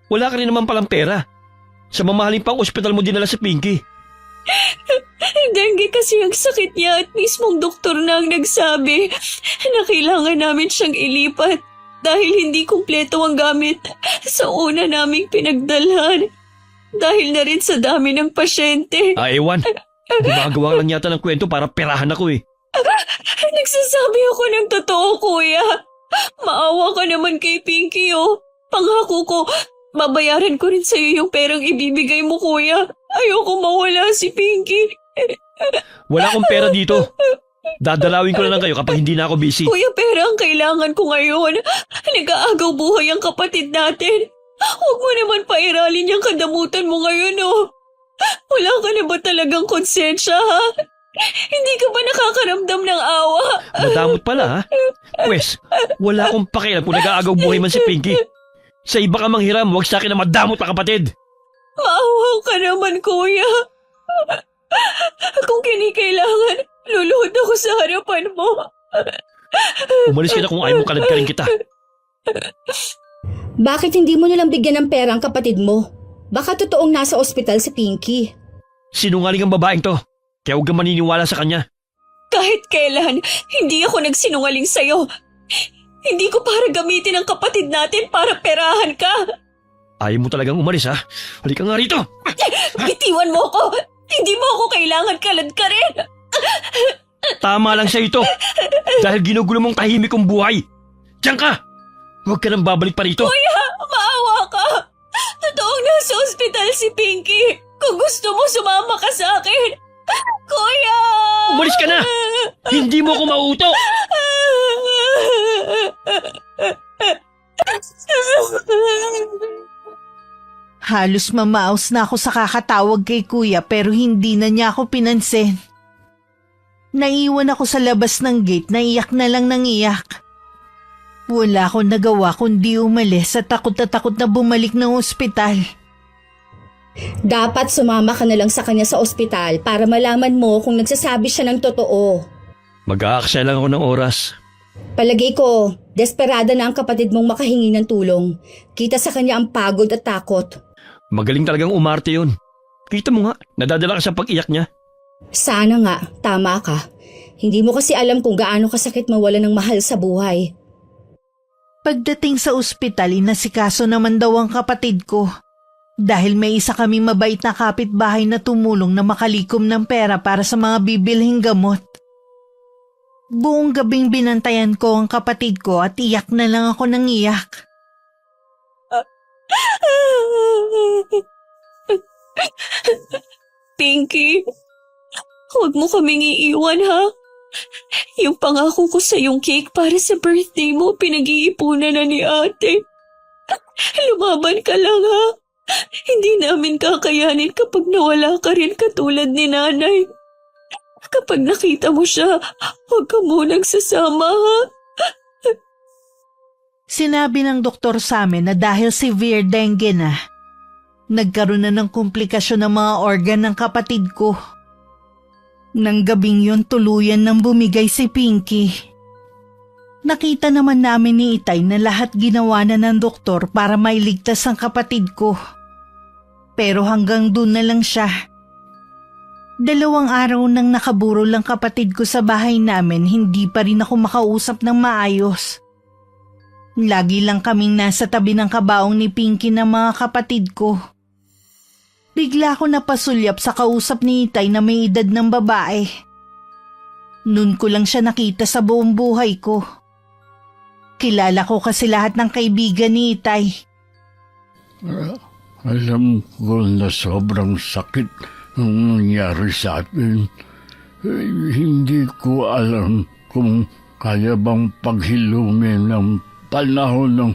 Wala ka rin naman palang pera. Sa mamahaling pang ospital mo dinala si Pinky. Dengue kasi ang sakit niya at mismong doktor na ang nagsabi na kailangan namin siyang ilipat dahil hindi kumpleto ang gamit sa una naming pinagdalhan. Dahil na rin sa dami ng pasyente. Ewan. Gumagawa lang yata ng kwento para perahan ako eh. Nagsasabi ako ng totoo, kuya. Maawa ka naman kay Pinky, oh. Pangako ko, babayaran ko rin sa'yo yung perang ibibigay mo, kuya. Ayoko mawala si Pinky. Wala akong pera dito. Dadalawin ko na lang kayo kapag hindi na ako busy. Kuya, pera ang kailangan ko ngayon. Nag-aagaw buhay ang kapatid natin. Huwag mo naman pairalin yung kadamutan mo ngayon, oh. Wala ka na ba talagang konsensya, ha? Hindi ka ba nakakaramdam ng awa? Madamot pala ha? Pwes, wala akong pakialam kung nag-aagaw buhay man si Pinky. Sa iba ka manghiram, huwag sa akin na madamot pa kapatid. Maawa ka naman, kuya. Kung kinikailangan, luluhod ako sa harapan mo. Umalis ka na kung ayaw mo kaladkarin kita. Bakit hindi mo nilang bigyan ng pera ang kapatid mo? Baka totoong nasa ospital si Pinky. Sinungaling ang babaeng to. Kaya huwag kang maniniwala sa kanya. Kahit kailan, hindi ako nagsinungaling sa'yo. Hindi ko para gamitin ang kapatid natin para perahan ka. Ayaw mo talagang umalis ha? Halika nga rito. Bitiwan mo ko. Hindi mo ako kailangan kaladkarin. Tama lang siya ito. Dahil ginugulo mong tahimik kong buhay. Diyan ka! Huwag ka nang babalik pa rito. Kuya, maawa ka. Totoong nasa ospital si Pinky. Kung gusto mo, sumama ka sa akin. Kuya! Umalis ka na! Hindi mo ako mauto! Halos mamaos na ako sa kakatawag kay kuya pero hindi na niya ako pinansin. Naiwan ako sa labas ng gate na iyak na lang ng iyak. Wala akong nagawa kundi umalis at takot na bumalik ng ospital. Dapat sumama ka na lang sa kanya sa ospital para malaman mo kung nagsasabi siya ng totoo. Mag-aaksaya lang ako ng oras. Palagay ko, desperada na ang kapatid mong makahingi ng tulong. Kita sa kanya ang pagod at takot. Magaling talagang umarte yun. Kita mo nga, nadadala ka sa pag-iyak niya. Sana nga, tama ka. Hindi mo kasi alam kung gaano kasakit mawala ng mahal sa buhay. Pagdating sa ospital, inasikaso naman daw ang kapatid ko. Dahil may isa kaming mabait na kapitbahay na tumulong na makalikom ng pera para sa mga bibilhing gamot. Buong gabing binantayan ko ang kapatid ko at iyak na lang ako ng iyak. Pinky, huwag mo kaming iiwan, ha? Yung pangako ko sa yung cake para sa birthday mo, pinag-iipunan na ni ate. Lumaban ka lang, ha? Hindi namin kakayanin kapag nawala ka rin katulad ni nanay. Kapag nakita mo siya, huwag ka munang sasama, ha? Sinabi ng doktor sa amin na dahil severe dengue na, nagkaroon na ng komplikasyon ng mga organ ng kapatid ko. Nang gabing yun tuluyan nang bumigay si Pinky. Nakita naman namin ni Itay na lahat ginawa na ng doktor para mailigtas ang kapatid ko. Pero hanggang doon na lang siya. 2 araw nang nakaburo lang kapatid ko sa bahay namin, hindi pa rin ako makausap ng maayos. Lagi lang kaming nasa tabi ng kabaong ni Pinky ng mga kapatid ko. Bigla ako napasulyap sa kausap ni Itay na may edad ng babae. Noon ko lang siya nakita sa buong buhay ko. Kilala ko kasi lahat ng kaibigan ni Itay. Alam ko na sobrang sakit ang nangyari sa atin. Hindi ko alam kung kaya bang paghilungin ng panahon ng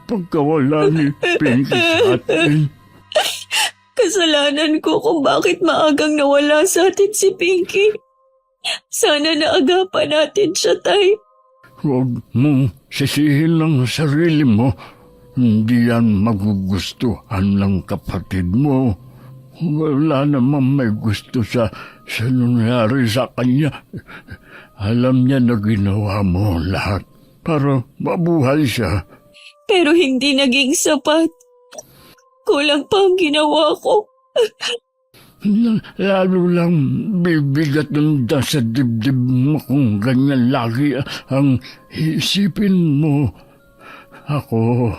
pagkawala ni Pinky sa atin. Kasalanan ko kung bakit maagang nawala sa atin si Pinky. Sana naagapan natin siya, Tay. Huwag mong sisihin ang sarili mo. Hindi yan magugustuhan ng kapatid mo. Wala namang may gusto sa nangyari sa kanya. Alam niya na ginawa mo lahat para mabuhay siya. Pero hindi naging sapat. Kulang pa ang ginawa ko. Lalo lang bibigat ng sa dibdib mo kung ganyan lagi ang isipin mo. Ako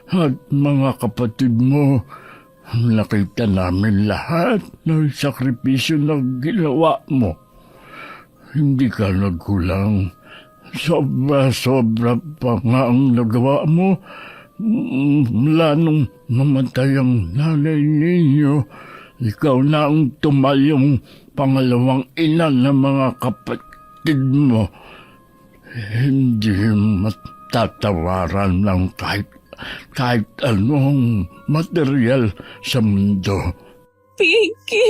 at mga kapatid mo, nakita namin lahat ng sakripisyo na ginawa mo. Hindi ka nagkulang. Sobra-sobra pa nga ang nagawa mo. Mula nung namatay ang nanay ninyo, ikaw na ang tumayong pangalawang ina ng mga kapatid mo. Hindi matatawaran ng kahit anong material sa mundo. Pinky!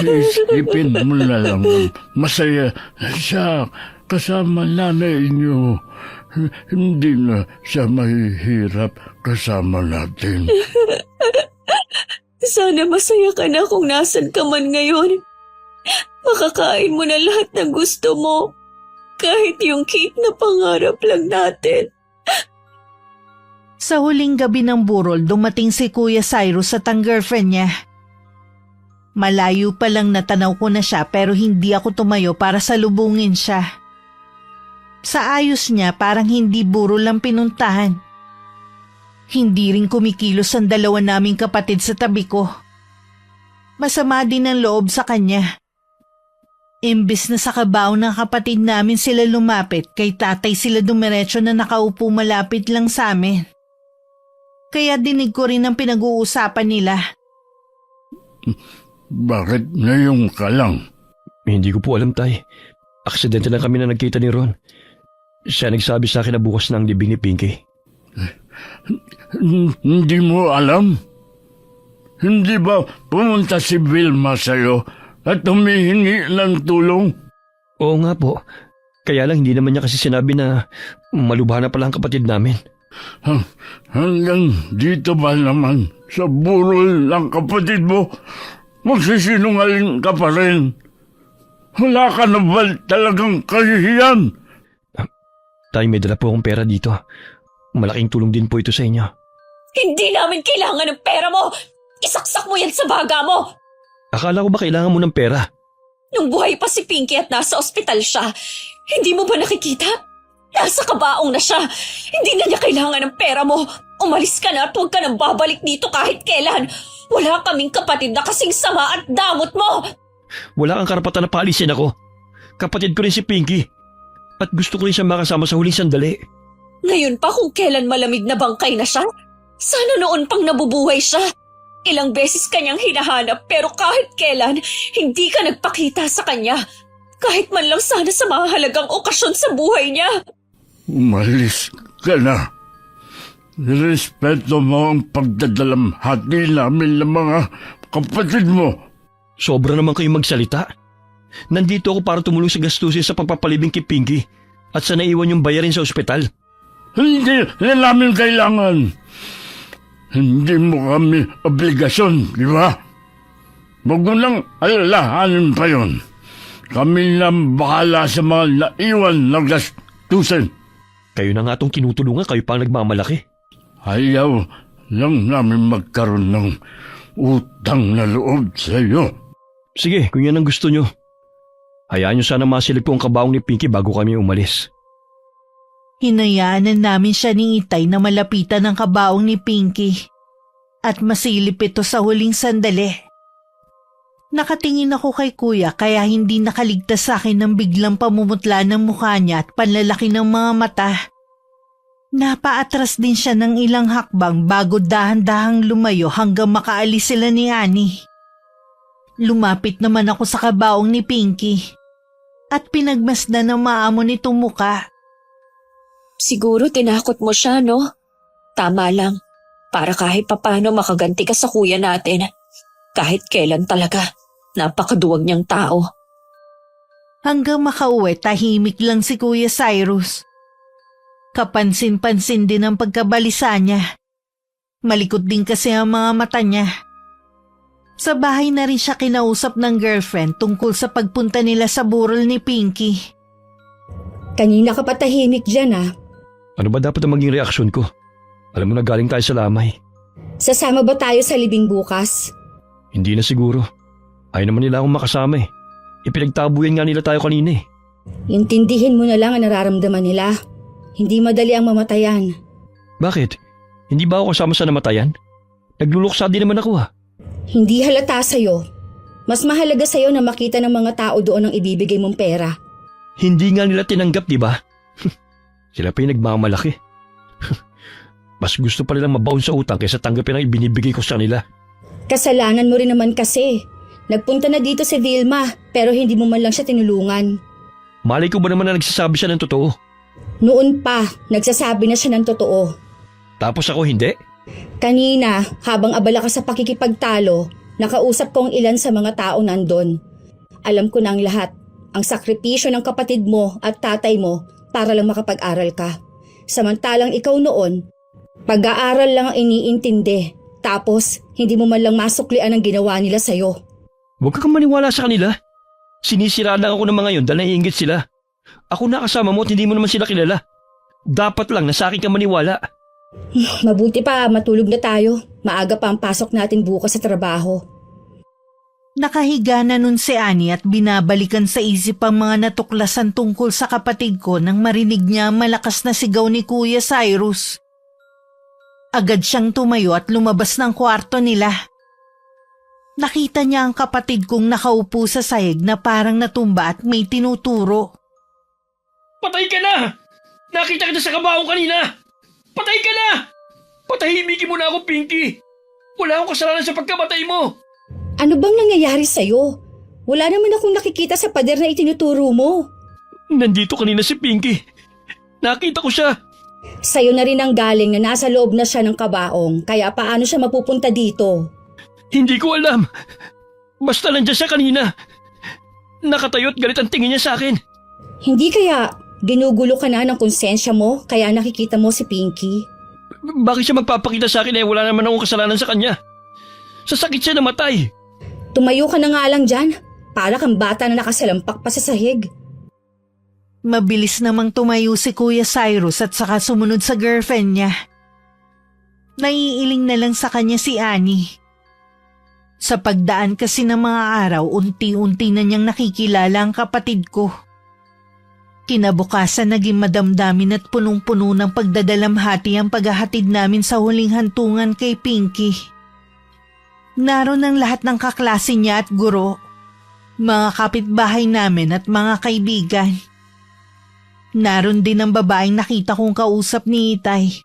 Isipin mo na lang, masaya siya kasama nanay niyo. Hindi na siya mahihirap kasama natin. Sana masaya ka na kung nasan ka man ngayon. Makakain mo na lahat ng gusto mo. Kahit yung cake na pangarap lang natin. Sa huling gabi ng burol, dumating si Kuya Cyrus at ang girlfriend niya. Malayo pa lang natanaw ko na siya pero hindi ako tumayo para salubungin siya. Sa ayos niya parang hindi burol lang pinuntahan. Hindi rin kumikilos ang dalawa naming kapatid sa tabi ko. Masama din ang loob sa kanya. Imbis na sa kabaw ng kapatid namin sila lumapit, kay tatay sila dumiretso na nakaupo malapit lang sa amin. Kaya dinig ko rin ang pinag-uusapan nila. Bakit ngayon ka lang? Hindi ko po alam, Tay. Aksidente lang kami na nagkita ni Ron. Siya nagsabi sa akin na bukas na ang libing ni Pinky. Hindi mo alam? Hindi ba pumunta si Vilma sa'yo at humihingi ng tulong? Oo nga po. Kaya lang hindi naman niya kasi sinabi na malubha na pala ang kapatid namin. Hanggang dito ba naman sa burol ng kapatid mo? Magsisinungaling ka pa rin. Wala ka na ba talagang kahihiyan? Tay, may dala po akong pera dito. Malaking tulong din po ito sa inyo. Hindi namin kailangan ng pera mo! Isaksak mo yan sa baga mo! Akala ko ba kailangan mo ng pera? Nung buhay pa si Pinky at nasa ospital siya, hindi mo ba nakikita? Nasa kabaong na siya. Hindi na niya kailangan ng pera mo. Umalis ka na at huwag ka nang babalik dito kahit kailan. Wala kaming kapatid na kasing sama at damot mo. Wala kang karapatan na paalisin ako. Kapatid ko rin si Pinky. At gusto ko rin siya makasama sa huling sandali. Ngayon pa kung kailan malamig na bangkay na siya? Sana noon pang nabubuhay siya. Ilang beses kanyang hinahanap pero kahit kailan, hindi ka nagpakita sa kanya. Kahit man lang sana sa mahalagang okasyon sa buhay niya. Umalis ka na. Respeto mo ang pagdadalamhati namin ng mga kapatid mo. Sobra naman kayong magsalita. Nandito ako para tumulong sa gastusin sa pagpapalibing kay Pinky at sa naiwan yung bayarin sa ospital. Hindi na namin kailangan. Hindi mo kami obligasyon, di ba? Huwag mo nang alalahanin pa yun. Kami lang bahala sa mga naiwan na gastusin. Kayo na nga itong tinutulungan, kayo pang nagmamalaki. Ayaw lang namin magkaroon ng utang na loob sa iyo. Sige, kung yan ang gusto nyo. Hayaan nyo sana masilip po ang kabaong ni Pinky bago kami umalis. Hinayaan na namin siya ni Itay na malapitan ng kabaong ni Pinky at masilip ito sa huling sandali. Nakatingin ako kay Kuya kaya hindi nakaligtas sa akin ng biglang pamumutla ng mukha niya at panlalaki ng mga mata. Napaatras din siya ng ilang hakbang bago dahan-dahang lumayo hanggang makaalis sila ni Annie. Lumapit naman ako sa kabaong ni Pinky at pinagmasdan ng maamo nitong muka. Siguro tinakot mo siya, no? Tama lang. Para kahit papano makaganti ka sa kuya natin. Kahit kailan talaga. Napakaduwag niyang tao. Hanggang makauwi, tahimik lang si Kuya Cyrus. Kapansin-pansin din ang pagkabalisa niya. Malikot din kasi ang mga mata niya. Sa bahay na rin siya kinausap ng girlfriend tungkol sa pagpunta nila sa burol ni Pinky. Kanina ka pa tahimik dyan ah. Ano ba dapat ang maging reaksyon ko? Alam mo na galing tayo sa lamay. Sasama ba tayo sa libing bukas? Hindi na siguro. Ayaw naman nila akong makasama eh. Ipinagtabuyan nga nila tayo kanina eh. Intindihin mo na lang ang nararamdaman nila. Hindi madali ang mamatayan. Bakit? Hindi ba ako kasama sa namatayan? Nagluluksa din naman ako Hindi halata sa'yo. Mas mahalaga sa'yo na makita ng mga tao doon ang ibibigay mong pera. Hindi nga nila tinanggap, di ba? Sila pa yung nagmamalaki. Mas gusto pa nilang mabaon sa utang kaysa tanggapin ang ibinibigay ko sa nila. Kasalanan mo rin naman kasi. Nagpunta na dito si Vilma pero hindi mo man lang siya tinulungan. Malay ko ba naman na nagsasabi siya ng totoo? Noon pa, nagsasabi na siya ng totoo. Tapos ako hindi? Kanina, habang abala ka sa pakikipagtalo, nakausap ko ang ilan sa mga tao nandun. Alam ko na ang lahat. Ang sakripisyo ng kapatid mo at tatay mo para lang makapag-aral ka. Samantalang ikaw noon, pag-aaral lang ang iniintindi. Tapos, hindi mo man lang masuklian ang ginawa nila sa'yo. Huwag kang maniwala sa kanila. Sinisira lang ako ng mga yun dahil naiingit sila. Ako nakasama mo at hindi mo naman sila kilala. Dapat lang na sa akin ka maniwala. Mabuti pa, matulog na tayo. Maaga pa ang pasok natin bukas sa trabaho. Nakahiga na nun si Annie at binabalikan sa isip ang mga natuklasan tungkol sa kapatid ko nang marinig niya ang malakas na sigaw ni Kuya Cyrus. Agad siyang tumayo at lumabas ng kwarto nila. Nakita niya ang kapatid kong nakaupo sa sahig na parang natumba at may tinuturo. Patay ka na! Nakita kita sa kabaong kanina! Patay ka na! Patahimikin mo na ako, Pinky! Wala akong kasalanan sa pagkamatay mo! Ano bang nangyayari sa'yo? Wala naman akong nakikita sa pader na itinuturo mo. Nandito kanina si Pinky. Nakita ko siya. Sa'yo na rin ang galing na nasa loob na siya ng kabaong, kaya paano siya mapupunta dito? Hindi ko alam. Basta nandiyan siya kanina. Nakatayo at galit ang tingin niya sa akin. Hindi kaya ginugulo ka na ng konsensya mo kaya nakikita mo si Pinky? Bakit siya magpapakita sa akin wala naman akong kasalanan sa kanya? Sa sakit siya namatay. Tumayo ka na nga lang dyan. Para kang bata na nakasalampak pa sa sahig. Mabilis namang tumayo si Kuya Cyrus at saka sumunod sa girlfriend niya. Naiiling na lang sa kanya si Annie. Sa pagdaan kasi ng mga araw, unti-unti na niyang nakikilala ang kapatid ko. Kinabukasan naging madamdamin at punong-puno ng pagdadalamhati ang paghahatid namin sa huling hantungan kay Pinky. Naroon ang lahat ng kaklase niya at guro, mga kapitbahay namin at mga kaibigan. Naroon din ang babaeng nakita kong kausap ni Itay.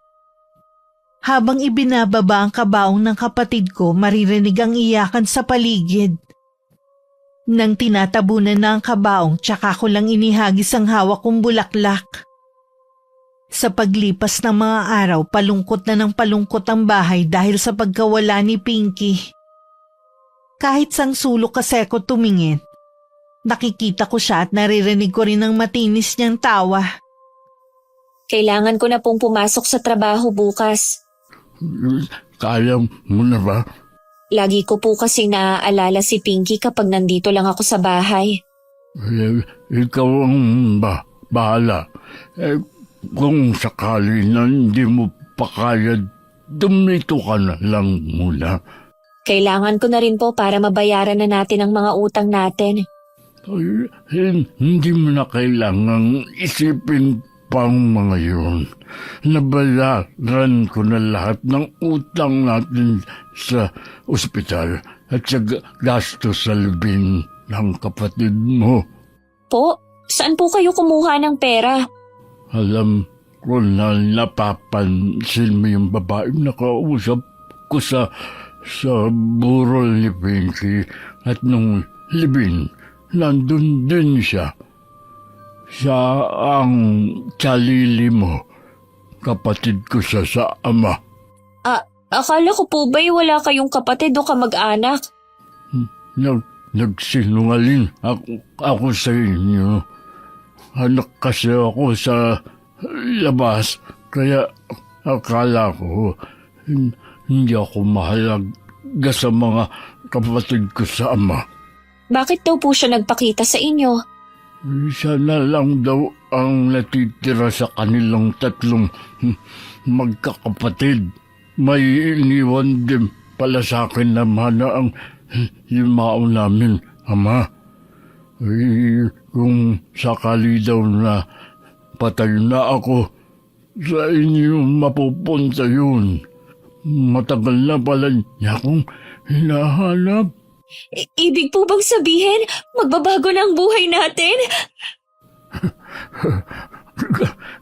Habang ibinababa ang kabaong ng kapatid ko, maririnig ang iyakan sa paligid. Nang tinatabunan na ang kabaong, tsaka ko lang inihagis ang hawak kong bulaklak. Sa paglipas ng mga araw, palungkot na ng palungkot ang bahay dahil sa pagkawala ni Pinky. Kahit sang sulok kasi ako tumingin, nakikita ko siya at naririnig ko rin ang matinis niyang tawa. Kailangan ko na pong pumasok sa trabaho bukas. Kaya mo na ba? Lagi ko po kasi naaalala si Pinky kapag nandito lang ako sa bahay. Ikaw ang bahala. Kung sakali na hindi mo pa kaya, dumito ka na lang muna. Kailangan ko na rin po para mabayaran na natin ang mga utang natin. Hindi mo na kailangang isipin pang mga yun. Nabayaran ko na lahat ng utang natin sa ospital at sa gasto sa libing ng kapatid mo. Po, saan po kayo kumuha ng pera? Alam ko na napapansin mo yung babaeng nakausap ko sa burol ni Pinky at nung libing, nandun din siya. Siya ang kalili mo. Kapatid ko siya sa ama. Akala ko po ba'y wala kayong kapatid o kamag-anak? nagsinungaling ako sa inyo. Anak kasi ako sa labas, kaya akala ko hindi ako mahalaga sa mga kapatid ko sa ama. Bakit daw po siya nagpakita sa inyo? Siya na lang daw ang natitira sa kanilang tatlong magkakapatid. May iniwan din pala sa akin na mana ang limao namin, ama. Kung sakali daw na patay na ako, sa inyo mapupunta yun. Matagal na pala niya akong hinahanap. Ibig po bang sabihin, magbabago na ang buhay natin?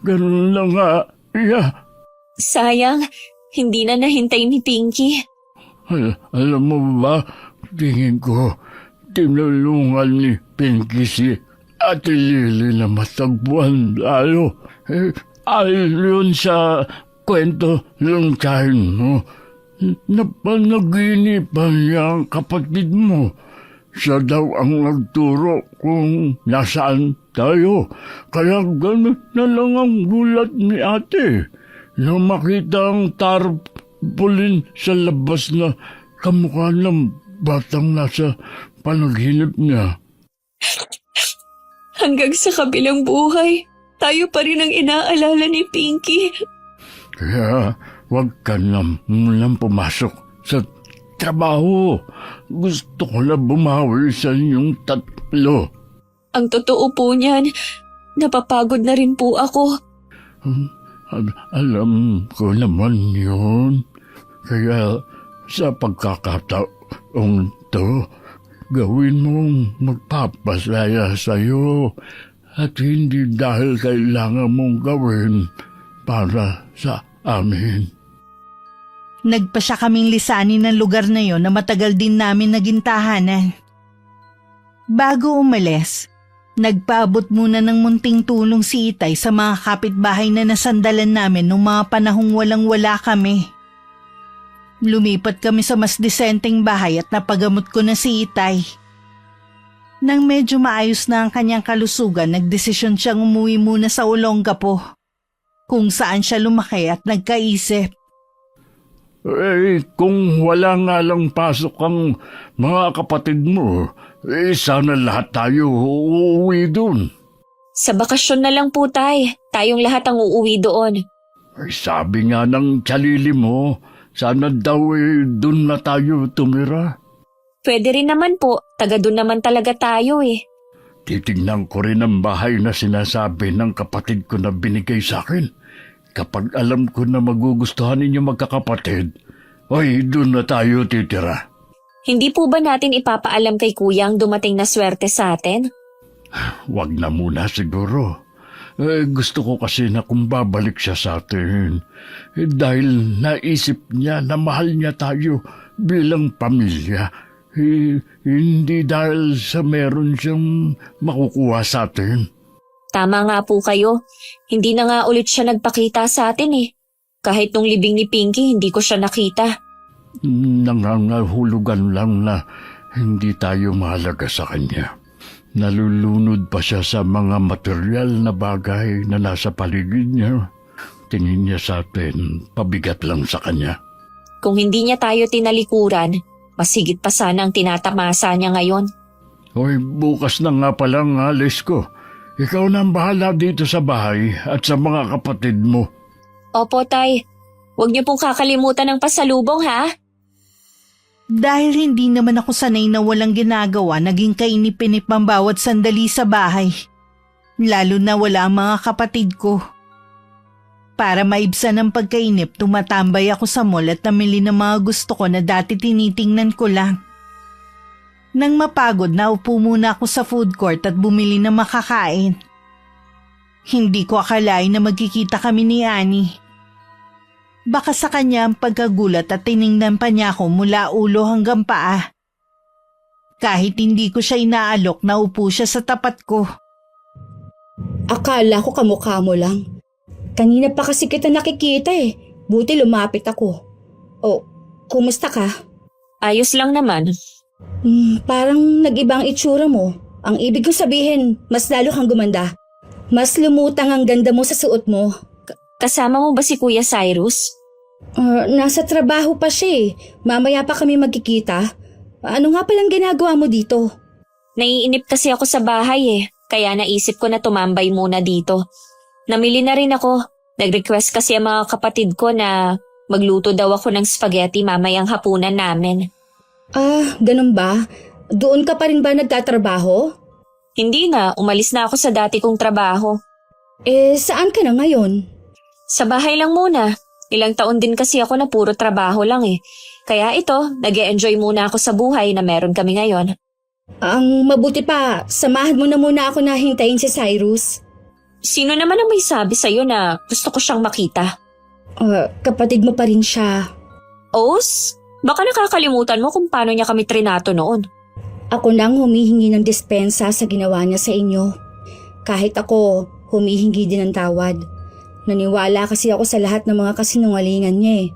Ganun lang nga, iya. Sayang, hindi na nahintay ni Pinky. Alam mo ba, tingin ko, tinulungan ni Pinky si Ate Lily na matagpuan lalo. Ayon sa kwento ng tiyahin mo, napanaginipan niya ang kapatid mo. Siya daw ang nagturo kung nasaan tayo. Kaya gano'n na lang ang gulat ni ate. Nang makita ang tarpaulin sa labas na kamukha ng batang nasa panaginip niya. Hanggang sa kabilang buhay, tayo pa rin ang inaalala ni Pinky. Kaya huwag ka na munang pumasok sa trabaho. Gusto ko na bumawi sa inyong tatlo. Ang totoo po niyan, napapagod na rin po ako. Alam ko naman yun. Kaya sa pagkakataong to, gawin mong magpapasaya sa'yo at hindi dahil kailangan mong gawin para sa amin. Nagpa siya kaming lisanin ng lugar na yon na matagal din namin naging tahanan. Bago umalis, nagpaabot muna ng munting tulong si Itay sa mga kapitbahay na nasandalan namin nung mga panahong walang-wala kami. Lumipat kami sa mas disenteng bahay at napagamot ko na si Itay. Nang medyo maayos na ang kanyang kalusugan, nagdesisyon siyang umuwi muna sa Olongapo, kung saan siya lumaki at nagkaisip. Kung wala nga lang pasok ang mga kapatid mo, sana lahat tayo uuwi doon. Sa bakasyon na lang po, Tay. Tayong lahat ang uuwi doon. Sabi nga ng tsalili mo, sana daw doon na tayo tumira. Pwede rin naman po, taga doon naman talaga tayo eh. Titignan ko rin ang bahay na sinasabi ng kapatid ko na binigay sa akin. Kapag alam ko na magugustuhan ninyo magkakapatid, doon na tayo titira. Hindi po ba natin ipapaalam kay Kuya ang dumating na swerte sa atin? Wag na muna siguro. Gusto ko kasi na kung babalik siya sa atin. Dahil naisip niya na mahal niya tayo bilang pamilya. Hindi dahil sa meron siyang makukuha sa atin. Tama nga po kayo. Hindi na nga ulit siya nagpakita sa atin eh. Kahit nung libing ni Pinky, hindi ko siya nakita. Nangangahulugan lang na hindi tayo mahalaga sa kanya. Nalulunod pa siya sa mga material na bagay na nasa paligid niya. Tingin niya sa atin, pabigat lang sa kanya. Kung hindi niya tayo tinalikuran, mas higit pa sana ang tinatamasa niya ngayon. Bukas na nga palang alis ko. Ikaw na ang bahala dito sa bahay at sa mga kapatid mo. Opo, Tay. Huwag niyo pong kakalimutan ng pasalubong, ha? Dahil hindi naman ako sanay na walang ginagawa, naging kainip-inip ang bawat sandali sa bahay. Lalo na wala ang mga kapatid ko. Para maibsan ang pagkainip, tumatambay ako sa mall at namili ng mga gusto ko na dati tinitingnan ko lang. Nang mapagod, naupo muna ako sa food court at bumili ng makakain. Hindi ko akalain na magkikita kami ni Annie. Baka sa kanya ang pagkagulat at tiningnan pa niya ako mula ulo hanggang paa. Kahit hindi ko siya inaalok, naupo siya sa tapat ko. Akala ko kamukha mo lang. Kanina pa kasi kita nakikita eh. Buti lumapit ako. Oh, kumusta ka? Ayos lang naman. Parang nag-iba ang itsura mo. Ang ibig kong sabihin, mas lalo kang gumanda. Mas lumutang ang ganda mo sa suot mo. Kasama mo ba si Kuya Cyrus? Nasa trabaho pa siya eh. Mamaya pa kami magkikita. Ano nga palang ginagawa mo dito? Naiinip kasi ako sa bahay kaya naisip ko na tumambay muna dito. Namili na rin ako. Nag-request kasi ang mga kapatid ko na magluto daw ako ng spaghetti mamayang hapunan namin. Ganun ba? Doon ka pa rin ba nagtatrabaho? Hindi na, umalis na ako sa dati kong trabaho. Saan ka na ngayon? Sa bahay lang muna. Ilang taon din kasi ako na puro trabaho lang Kaya ito, nag-e-enjoy muna ako sa buhay na meron kami ngayon. Ang mabuti pa, samahan mo na muna ako na hintayin si Cyrus. Sino naman ang may sabi sa'yo na gusto ko siyang makita? Kapatid mo pa rin siya. Os, baka nakakalimutan mo kung paano niya kami trinato noon. Ako nang humihingi ng dispensa sa ginawa niya sa inyo. Kahit ako, humihingi din ng tawad. Naniwala kasi ako sa lahat ng mga kasinungalingan niya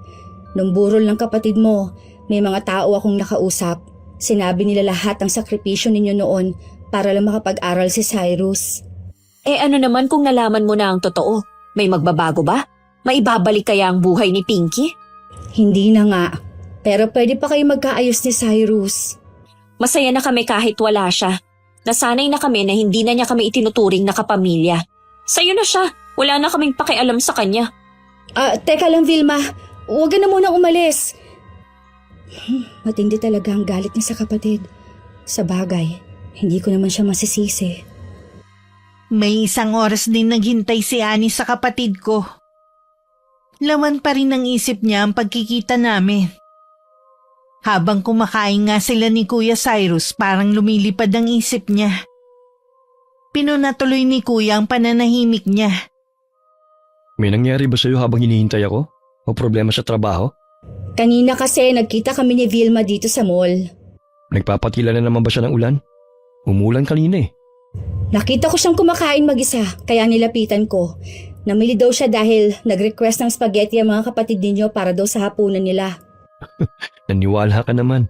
Nung burol ng kapatid mo, may mga tao akong nakausap. Sinabi nila lahat ang sakripisyo ninyo noon para lang makapag-aral si Cyrus. Ano naman kung nalaman mo na ang totoo? May magbabago ba? Maibabalik kaya ang buhay ni Pinky? Hindi na nga. Pero pwede pa kayo magkaayos ni Cyrus. Masaya na kami kahit wala siya. Nasanay na kami na hindi na niya kami itinuturing na kapamilya. Sa'yo na siya. Wala na kaming pakialam sa kanya. Teka lang Vilma. Huwag ka na muna umalis. Matindi talaga ang galit niya sa kapatid. Sa bagay, hindi ko naman siya masisisi. May isang oras din naghintay si Annie sa kapatid ko. Laman pa rin ng isip niya ang pagkikita namin. Habang kumakain nga sila ni Kuya Cyrus, parang lumilipad ang isip niya. Pinunatuloy ni Kuya ang pananahimik niya. May nangyari ba sa'yo habang hinihintay ako? O problema sa trabaho? Kanina kasi nagkita kami ni Vilma dito sa mall. Nagpapatila na naman ba siya ng ulan? Umulan kanina Nakita ko siyang kumakain mag-isa, kaya nilapitan ko. Namili daw siya dahil nag-request ng spaghetti ang mga kapatid ninyo para daw sa hapunan nila. Naniwala ka naman.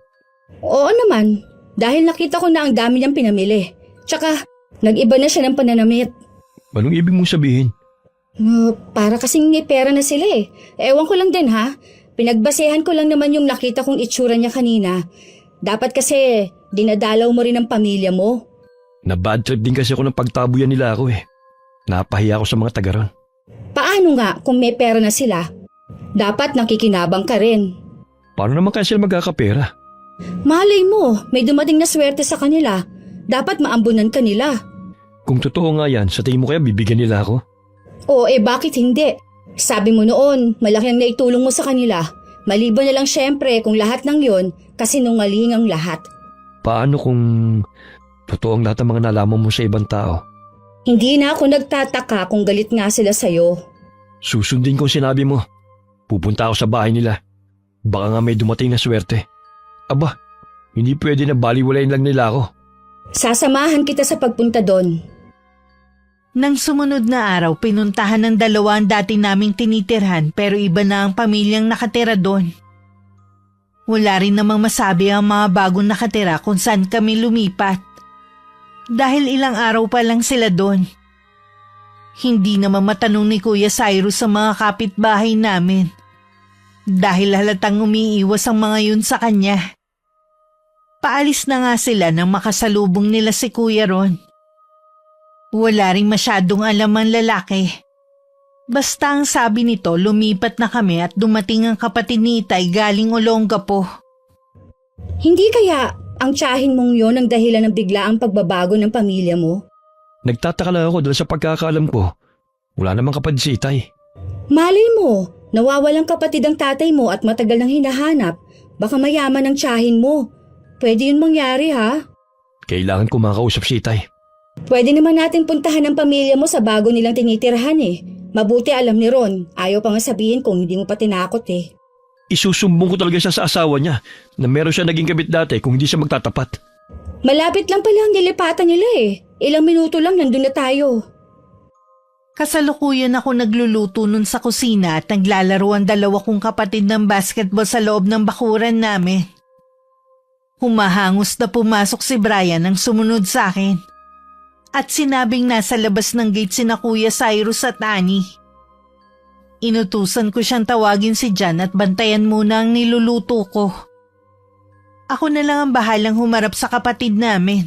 Oo naman, dahil nakita ko na ang dami niyang pinamili. Tsaka, nag-iba na siya ng pananamit. Anong ibig mong sabihin? Para kasing may pera na sila Ewan ko lang din ha. Pinagbasehan ko lang naman yung nakita kong itsura niya kanina. Dapat kasi dinadalaw mo rin ang pamilya mo. Na bad trip din kasi ako ng pagtabuyan nila ako Napahiya ako sa mga taga-ron. Paano nga kung may pera na sila? Dapat nakikinabang ka rin. Paano naman kaya sila magkakapera? Malay mo, may dumating na swerte sa kanila. Dapat maambunan ka nila. Kung totoo nga yan, sa tingin mo kaya bibigyan nila ako? Bakit hindi? Sabi mo noon, malaki ang naitulong mo sa kanila. Maliban na lang syempre kung lahat ng yon kasinungaling ang lahat. Paano kung totoo ang lahat ng mga nalaman mo sa ibang tao? Hindi na ako nagtataka kung galit nga sila sa'yo. Susundin ko ang sinabi mo. Pupunta ako sa bahay nila. Baka nga may dumating na swerte. Aba, hindi pwede na baliwalayin lang nila ako. Sasamahan kita sa pagpunta doon. Nang sumunod na araw, pinuntahan ng dalawa ang dati naming tinitirhan pero iba na ang pamilyang nakatira doon. Wala rin namang masabi ang mga bagong nakatira kung saan kami lumipat. Dahil ilang araw pa lang sila doon. Hindi naman matanong ni Kuya Cyrus sa mga kapitbahay namin. Dahil halatang umiiwas ang mga yun sa kanya. Paalis na nga sila nang makasalubong nila si Kuya Ron. Wala ring masyadong alam ang lalaki. Basta ang sabi nito, lumipat na kami at dumating ang kapatid ni Itay galing Olongapo. Hindi kaya ang tiyahin mong yon ang dahilan ng biglaang pagbabago ng pamilya mo? Nagtataka lang ako dahil sa pagkakaalam ko. Wala namang kapatid si Itay. Malay mo, nawawalang kapatid ang tatay mo at matagal nang hinahanap. Baka mayaman ang tiyahin mo. Pwede yun mangyari ha? Kailangan ko makausap si Itay. Pwede naman natin puntahan ang pamilya mo sa bago nilang tinitirhan Mabuti alam ni Ron, ayaw pa nga sabihin kung hindi mo pa tinakot Isusumbong ko talaga siya sa asawa niya na meron siya naging kabit dati kung hindi siya magtatapat. Malapit lang pala ang nilipatan nila Ilang minuto lang nandun na tayo. Kasalukuyan ako nagluluto nun sa kusina at naglalaro ang dalawa kong kapatid ng basketball sa loob ng bakuran namin. Humahangos na pumasok si Brian nang sumunod sa akin. At sinabing nasa labas ng gate sina Kuya Cyrus at Annie. Inutusan ko siyang tawagin si Jan at bantayan muna ang niluluto ko. Ako na lang ang bahalang humarap sa kapatid namin.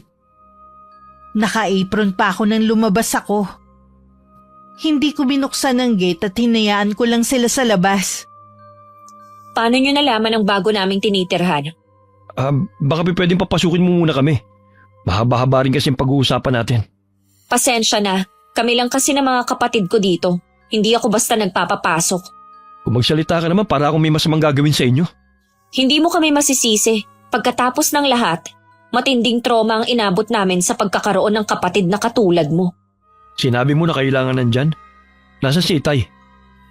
Naka-apron pa ako nang lumabas ako. Hindi ko binuksan ang gate at hinayaan ko lang sila sa labas. Paano nyo nalaman ang bago naming tinitirhan? Baka pwedeng papasukin mo muna kami. Mahaba-haba rin kasi ang pag-uusapan natin. Pasensya na. Kami lang kasi ng mga kapatid ko dito. Hindi ako basta nagpapapasok. Kung magsalita ka naman para akong may masamang gagawin sa inyo. Hindi mo kami masisisi. Pagkatapos ng lahat, matinding trauma ang inabot namin sa pagkakaroon ng kapatid na katulad mo. Sinabi mo na kailangan nandyan. Nasaan si Itay?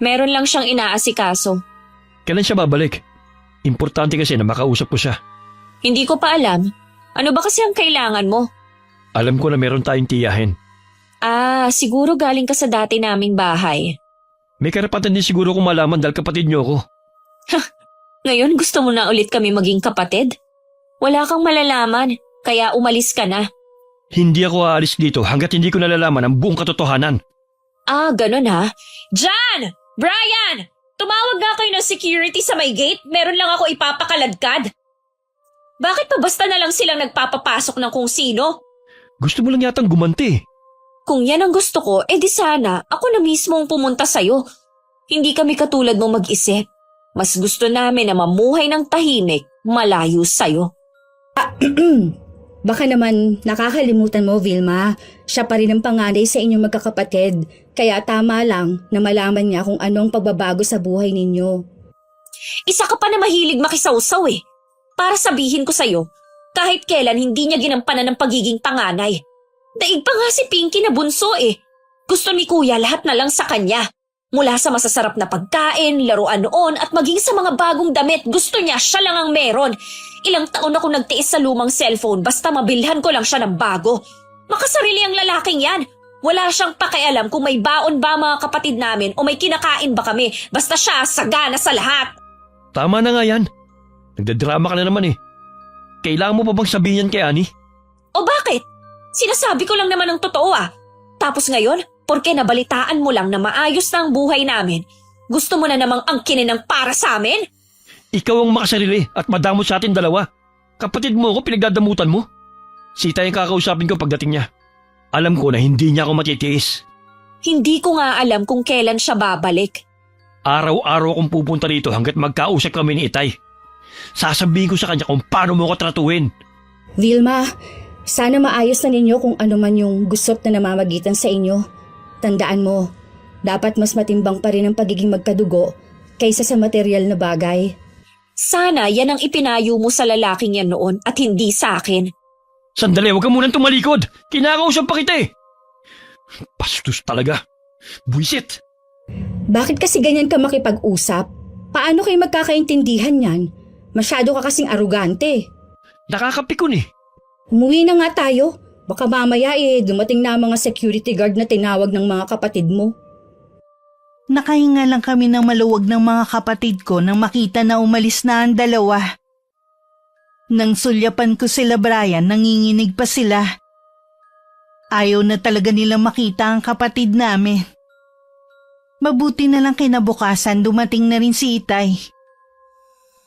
Meron lang siyang inaasikaso. Kailan siya babalik? Importante kasi na makausap ko siya. Hindi ko pa alam. Ano ba kasi ang kailangan mo? Alam ko na meron tayong tiyahin. Siguro galing ka sa dati naming bahay. May karapatan din siguro kung malaman dahil kapatid niyo ako. Ngayon gusto mo na ulit kami maging kapatid? Wala kang malalaman, kaya umalis ka na. Hindi ako aalis dito hanggat hindi ko nalalaman ang buong katotohanan. Ganun ha? Jan! Brian! Tumawag nga kayo ng security sa may gate. Meron lang ako ipapakaladkad. Bakit pa basta na lang silang nagpapapasok ng kung sino? Gusto mo lang yatang gumanti. Kung yan ang gusto ko, di sana ako na mismo ang pumunta sa'yo. Hindi kami katulad mo mag-isip. Mas gusto namin na mamuhay ng tahimik, malayo sa'yo. Baka naman nakakalimutan mo, Vilma. Siya pa rin ang panganay sa inyong magkakapatid. Kaya tama lang na malaman niya kung anong pagbabago sa buhay ninyo. Isa ka pa na mahilig makisawsaw eh. Para sabihin ko sa'yo, kahit kailan hindi niya ginampanan ng pagiging panganay. Daig pa nga si Pinky na bunso eh. Gusto ni Kuya lahat na lang sa kanya. Mula sa masasarap na pagkain, laruan noon at maging sa mga bagong damit, gusto niya siya lang ang meron. Ilang taon ako nagtiis sa lumang cellphone basta mabilhan ko lang siya ng bago. Makasarili ang lalaking yan. Wala siyang pakialam kung may baon ba mga kapatid namin o may kinakain ba kami. Basta siya sagana sa lahat. Tama na nga yan. Nagdadrama ka na naman eh. Kailangan mo pa bang sabihin yan kay Annie? O bakit? Sinasabi ko lang naman ang totoo ah. Tapos ngayon, porke nabalitaan mo lang na maayos na ang buhay namin, gusto mo na namang angkinin ng para sa amin? Ikaw ang makasarili at madamot sa atin dalawa. Kapatid mo ako pinagdadamutan mo. Si Itay ang kakausapin ko pagdating niya. Alam ko na hindi niya ako matitiis. Hindi ko nga alam kung kailan siya babalik. Araw-araw akong pupunta rito hanggat magkausap kami ni Itay. Sasabihin ko sa kanya kung paano mo ko tratuhin. Vilma, sana maayos na ninyo kung ano man yung gusot na namamagitan sa inyo. Tandaan mo, dapat mas matimbang pa rin ang pagiging magkadugo kaysa sa material na bagay. Sana yan ang ipinayo mo sa lalaking yan noon at hindi sa akin. Sandali, huwag ka munang tumalikod. Kinakausap pa kita eh. Bastos talaga. Buisit. Bakit kasi ganyan ka makipag-usap? Paano kayo magkakaintindihan yan? Masyado ka kasing arugante. Nakakapikon eh. Umuwi na nga tayo. Baka mamaya dumating na ang mga security guard na tinawag ng mga kapatid mo. Nakahinga lang kami ng maluwag ng mga kapatid ko nang makita na umalis na ang dalawa. Nang sulyapan ko sila Brian, nanginginig pa sila. Ayaw na talaga nilang makita ang kapatid namin. Mabuti na lang kinabukasan dumating na rin si Itay.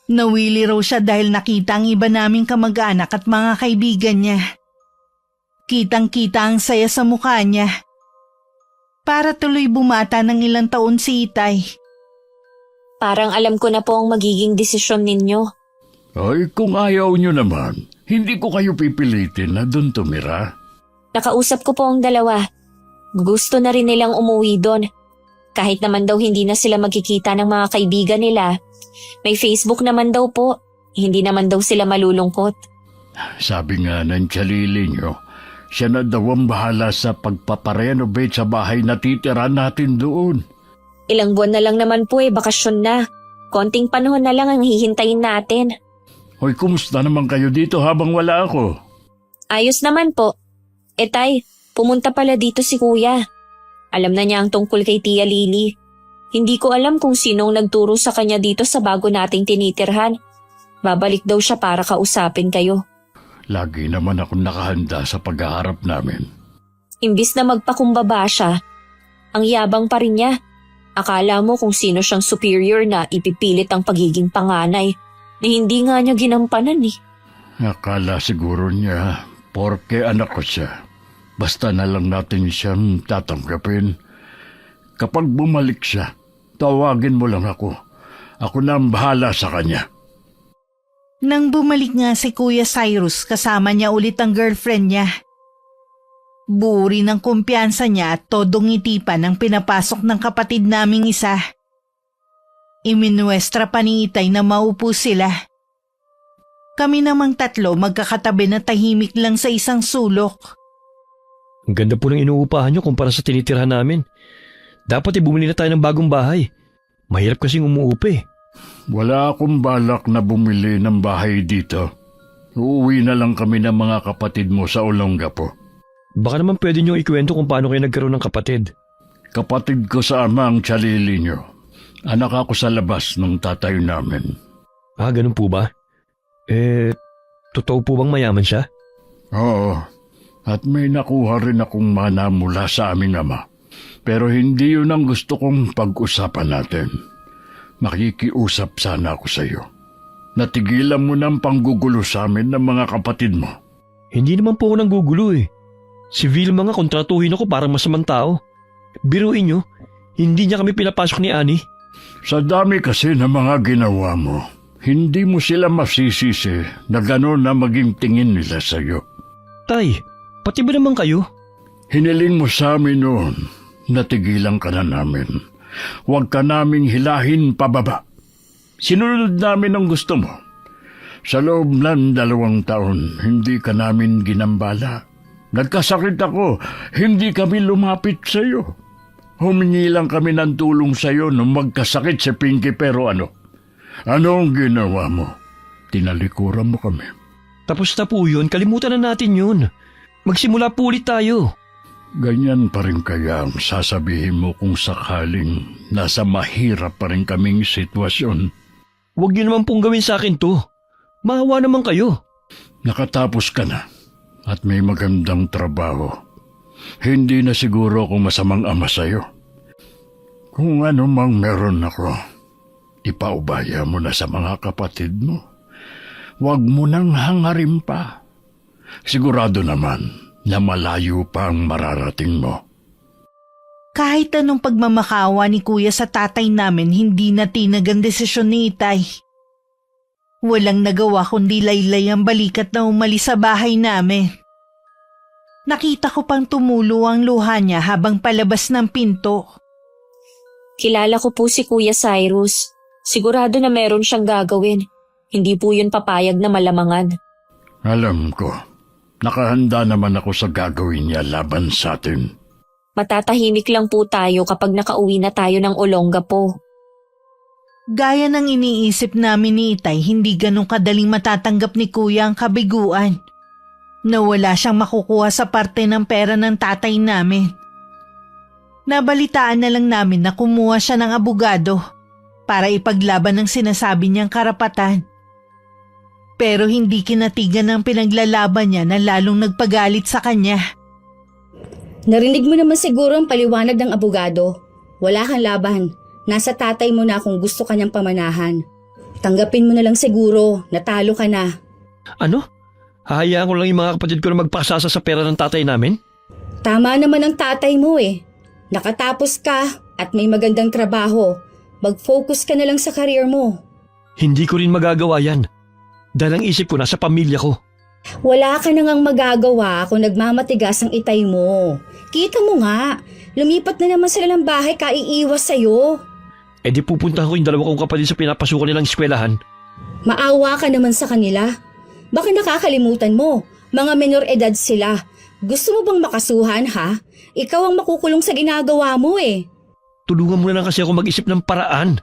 Nawili raw siya dahil nakita ang iba naming kamag-anak at mga kaibigan niya. Kitang-kita ang saya sa mukha niya. Para tuloy bumata ng ilang taon si Itay. Parang alam ko na po ang magiging desisyon ninyo. Ay, kung ayaw nyo naman, hindi ko kayo pipilitin na doon tumira. Nakausap ko po ang dalawa. Gusto na rin nilang umuwi doon. Kahit naman daw hindi na sila magkikita ng mga kaibigan nila. May Facebook naman daw po. Hindi naman daw sila malulungkot. Sabi nga ng tsalili nyo, siya na daw ang bahala sa pagpaparenovate sa bahay na titira natin doon. Ilang buwan na lang naman po bakasyon na. Konting panahon na lang ang hihintayin natin. Hoy, kumusta naman kayo dito habang wala ako? Ayos naman po. Tay, pumunta pala dito si Kuya. Alam na niya ang tungkol kay Tia Lily. Hindi ko alam kung sinong nagturo sa kanya dito sa bago nating tinitirhan. Babalik daw siya para kausapin kayo. Lagi naman akong nakahanda sa pag-aarap namin. Imbis na magpakumbaba siya, ang yabang pa rin niya. Akala mo kung sino siyang superior na ipipilit ang pagiging panganay na hindi nga niya ginampanan eh. Akala siguro niya, porke anak ko siya, basta na lang natin siyang tatanggapin. Kapag bumalik siya, tawagin mo lang ako. Ako na ang bahala sa kanya. Nang bumalik nga si Kuya Cyrus, kasama niya ulit ang girlfriend niya. Buo rin ang kumpiyansa niya at todong ngitipan ang pinapasok ng kapatid naming isa. Iminuestra pa ni Itay na maupo sila. Kami namang tatlo magkakatabi na tahimik lang sa isang sulok. Ang ganda po ng inuupahan nyo kumpara sa tinitirhan namin. Dapat bumili na tayo ng bagong bahay. Mahirap kasing umuupi. Wala akong balak na bumili ng bahay dito. Uuwi na lang kami ng mga kapatid mo sa Olongapo. Baka naman pwede nyo ikwento kung paano kayo nagkaroon ng kapatid. Kapatid ko sa ama ang Chalili nyo. Anak ako sa labas ng tatay namin. Ah, ganun po ba? Totoo po bang mayaman siya? Oo, at may nakuha rin akong mana mula sa aming ama. Pero hindi yun ang gusto kong pag-usapan natin. Makikiusap sana ako sa iyo. Natigilan mo ng panggugulo sa amin ng mga kapatid mo. Hindi naman po ako nanggugulo eh. Si Vilma nga kontratuhin ako parang masamang tao. Biruin nyo, hindi niya kami pinapasok ni Ani. Sa dami kasi ng mga ginawa mo, hindi mo sila masisisi na gano'n na maging tingin nila sa iyo. Tay, pati ba naman kayo? Hiniling mo sa amin noon, natigilan ka na namin. Huwag ka naming hilahin pababa. Sinunod namin ang gusto mo. Sa loob ng 2 taon, hindi ka namin ginambala. Nagkasakit ako, hindi kami lumapit sa iyo. Humingi lang kami ng tulong sa iyo nung magkasakit si Pinky pero ano? Ano ang ginawa mo? Tinalikuran mo kami. Tapos na po yun, kalimutan na natin yun. Magsimula po ulit tayo. Ganyan pa rin kaya ang sasabihin mo kung sakaling nasa mahirap pa rin kaming sitwasyon. Huwag niyo naman pong gawin sa akin to. Maawa naman kayo. Nakatapos ka na at may magandang trabaho. Hindi na siguro ako masamang ama sa'yo. Kung ano mang meron ako, ipaubaya mo na sa mga kapatid mo. Huwag mo nang hangarin pa. Sigurado naman na malayo pa ang mararating mo. Kahit anong pagmamakawa ni Kuya sa tatay namin, hindi na tinag ang desisyon ni Itay. Walang nagawa kundi laylay ang balikat na umalis sa bahay namin. Nakita ko pang tumulo ang luha niya habang palabas ng pinto. Kilala ko po si Kuya Cyrus. Sigurado na meron siyang gagawin. Hindi po yun papayag na malamangan. Alam ko, nakahanda naman ako sa gagawin niya laban sa atin. Matatahimik lang po tayo kapag nakauwi na tayo ng Olongapo. Gaya ng iniisip namin ni Itay, hindi ganong kadaling matatanggap ni Kuya ang kabiguan. Na wala siyang makukuha sa parte ng pera ng tatay namin. Nabalitaan na lang namin na kumuha siya ng abogado para ipaglaban ang sinasabi niyang karapatan. Pero hindi kinatigan ng pinaglalaban niya na lalong nagpagalit sa kanya. Narinig mo naman siguro ang paliwanag ng abogado. Wala kang laban. Nasa tatay mo na kung gusto kanyang pamanahan. Tanggapin mo na lang siguro, natalo ka na. Ano? Hahayaan ko lang yung mga kapatid ko na magpakasasa sa pera ng tatay namin? Tama naman ang tatay mo eh. Nakatapos ka at may magandang trabaho. Mag-focus ka na lang sa career mo. Hindi ko rin magagawa yan. Dahil ang isip ko nasa pamilya ko. Wala ka nang magagawa kung nagmamatigas ang Itay mo. Kita mo nga, lumipat na naman sila ng bahay kaiiwas sa'yo. E di pupuntahan ko yung 2 kong kapatid sa pinapasukan nilang eskwelahan. Maawa ka naman sa kanila. Baka nakakalimutan mo, mga menor edad sila. Gusto mo bang makasuhan ha? Ikaw ang makukulong sa ginagawa mo eh. Tulungan mo na lang kasi ako mag-isip ng paraan.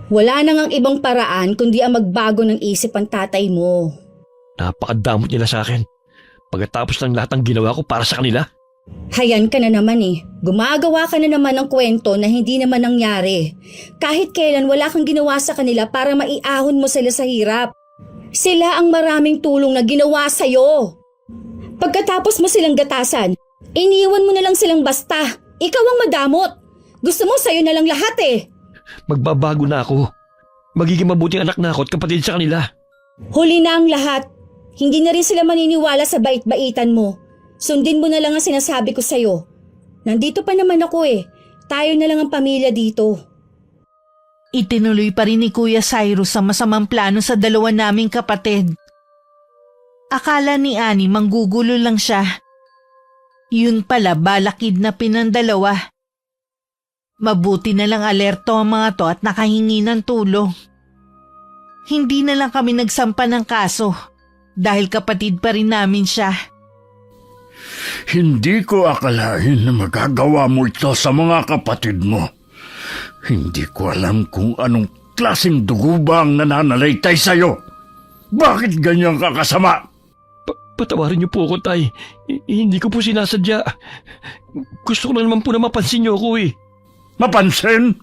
Wala nang ang ibang paraan kundi ang magbago ng isip ang tatay mo. Napakadamot nila sa akin. Pagkatapos ng lahat ng ginawa ko para sa kanila. Hayan ka na naman eh. Gumagawa ka na naman ng kwento na hindi naman nangyari. Kahit kailan wala kang ginawa sa kanila para maiahon mo sila sa hirap. Sila ang maraming tulong na ginawa sa'yo. Pagkatapos mo silang gatasan, iniwan mo na lang silang basta. Ikaw ang madamot. Gusto mo sa'yo na lang lahat eh. Magbabago na ako. Magiging mabuting anak na ako at kapatid sa kanila. Huli na ang lahat. Hindi na rin sila maniniwala sa bait-baitan mo. Sundin mo na lang ang sinasabi ko sa'yo. Nandito pa naman ako eh. Tayo na lang ang pamilya dito. Itinuloy pa rin ni Kuya Cyrus ang masamang plano sa dalawa naming kapatid. Akala ni Annie manggugulo lang siya. Yun pala balakid na pinandalawa. Mabuti na lang alerto ang mga to at nakahingi ng tulong. Hindi na lang kami nagsampa ng kaso dahil kapatid pa rin namin siya. Hindi ko akalain na magagawa mo ito sa mga kapatid mo. Hindi ko alam kung anong klaseng dugo ba ang nananalaytay sa'yo. Bakit ganyan ka kasama? Patawarin niyo po ako, Tay. Hindi ko po sinasadya. Gusto ko na naman po na mapansin niyo ako eh. Mapansin?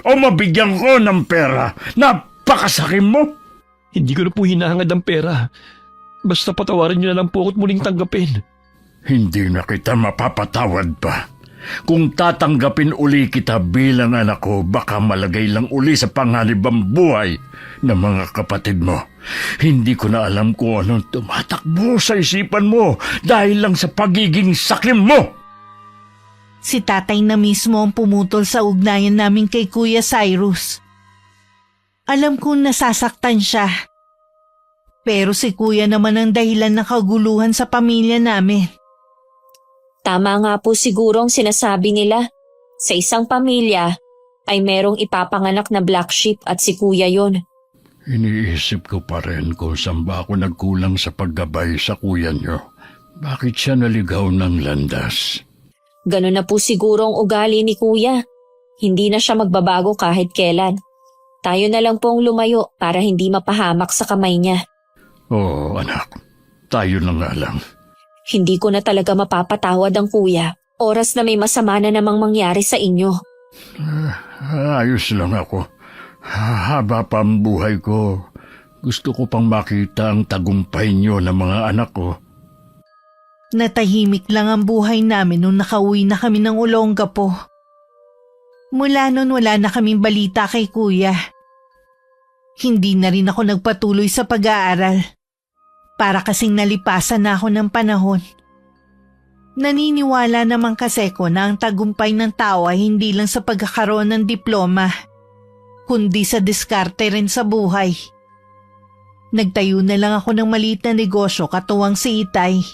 O mabigyan ko ng pera? Napakasakim mo? Hindi ko na po hinahangad ang pera. Basta patawarin niyo na lang po ako at muling tanggapin. Hindi na kita mapapatawad pa. Kung tatanggapin uli kita bilang anak ko, baka malagay lang uli sa panganib ang buhay ng mga kapatid mo. Hindi ko na alam kung anong tumatakbo sa isipan mo dahil lang sa pagiging sakim mo. Si tatay na mismo ang pumutol sa ugnayan namin kay Kuya Cyrus. Alam kong nasasaktan siya. Pero si Kuya naman ang dahilan ng kaguluhan sa pamilya namin. Tama nga po siguro ang sinasabi nila. Sa isang pamilya ay merong ipapanganak na black sheep at si Kuya yon. Iniisip ko pa rin kung saan ba ako nagkulang sa paggabay sa kuya niyo. Bakit siya naligaw ng landas? Ganun na po siguro ang ugali ni Kuya. Hindi na siya magbabago kahit kailan. Tayo na lang pong lumayo para hindi mapahamak sa kamay niya. Oo, anak. Tayo na nga lang. Hindi ko na talaga mapapatawad ang Kuya. Oras na may masama na namang mangyari sa inyo. Ayos lang ako. Haba pa ang buhay ko. Gusto ko pang makita ang tagumpay niyo ng mga anak ko. Natahimik lang ang buhay namin nung nakauwi na kami ng Olongapo. Mula nun wala na kaming balita kay Kuya. Hindi na rin ako nagpatuloy sa pag-aaral. Para kasing nalipasan na ako ng panahon. Naniniwala naman kasi ko na ang tagumpay ng tao ay hindi lang sa pagkakaroon ng diploma, kundi sa diskarte rin sa buhay. Nagtayo na lang ako ng maliit na negosyo katuwang si Itay.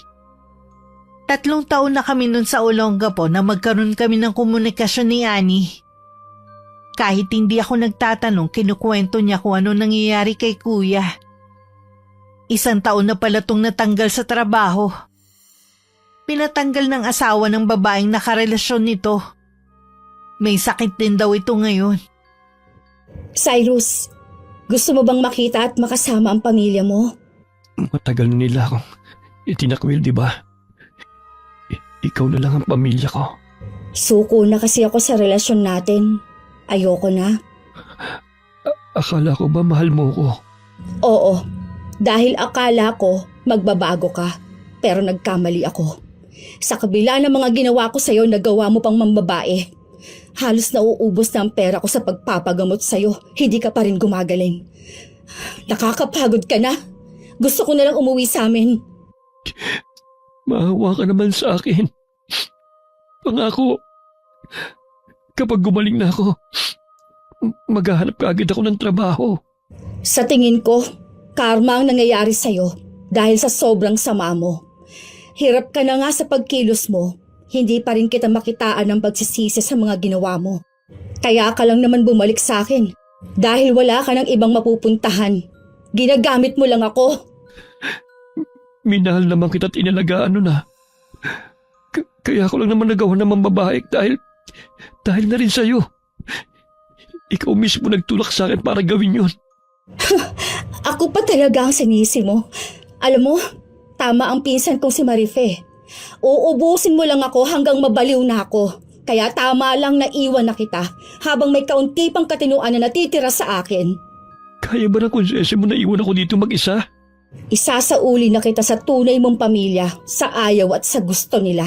3 taon na kami nun sa Olongapo na magkaroon kami ng komunikasyon ni Annie. Kahit hindi ako nagtatanong, kinukwento niya kung ano nangyayari kay Kuya. 1 taon na pala tong natanggal sa trabaho. Pinatanggal ng asawa ng babaeng nakarelasyon nito. May sakit din daw ito ngayon. Cyrus, gusto mo bang makita at makasama ang pamilya mo? Matagal na nila akong itinakwil, di ba? Ikaw na lang ang pamilya ko. Suko na kasi ako sa relasyon natin. Ayoko na. Akala ko ba mahal mo ko? Oo, dahil akala ko magbabago ka, pero nagkamali ako. Sa kabila ng mga ginawa ko sa'yo, nagawa mo pang mambabae. Halos nauubos na ang pera ko sa pagpapagamot sa'yo, hindi ka pa rin gumagaling. Nakakapagod ka na. Gusto ko na lang umuwi sa amin. Maawa ka naman sa akin. Pangako, kapag gumaling na ako, maghahanap ka agad ako ng trabaho. Sa tingin ko, karma ang nangyayari sa'yo dahil sa sobrang sama mo. Hirap ka na nga sa pagkilos mo, hindi pa rin kita makitaan ng pagsisisi sa mga ginawa mo. Kaya ka lang naman bumalik sa akin dahil wala ka ng ibang mapupuntahan. Ginagamit mo lang ako. Minahal naman kita at inalagaan nun na. Kaya ako lang naman nagawa ng mambabae dahil na rin sa'yo. Ikaw mismo nagtulak sa akin para gawin yun. Ako pa talaga ang sinisi mo. Alam mo, tama ang pinsan kong si Marife. Uubusin mo lang ako hanggang mabaliw na ako. Kaya tama lang na iwan na kita habang may kaunti pang katinuan na natitira sa akin. Kaya ba ng konsensya mo na iwan ako dito mag-isa? Isasauli na kita sa tunay mong pamilya, sa ayaw at sa gusto nila.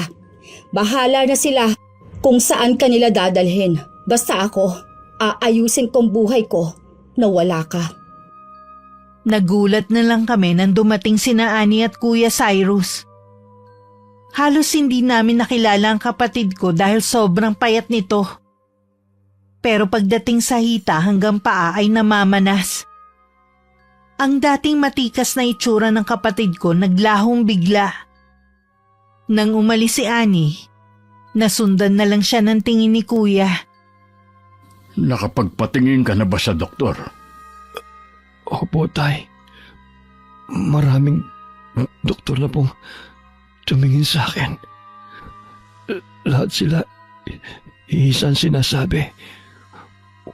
Bahala na sila kung saan kanila dadalhin. Basta ako, aayusin kong buhay ko na wala ka. Nagulat na lang kami nang dumating sina Annie at Kuya Cyrus. Halos hindi namin nakilala ang kapatid ko dahil sobrang payat nito. Pero pagdating sa hita hanggang paa ay namamanas. Ang dating matikas na itsura ng kapatid ko naglahong bigla. Nang umalis si Annie, nasundan na lang siya ng tingin ni Kuya. Nakapagpatingin ka na ba sa doktor? Opo, Tay. Maraming doktor na pong tumingin sa akin. Lahat sila isang sinasabi.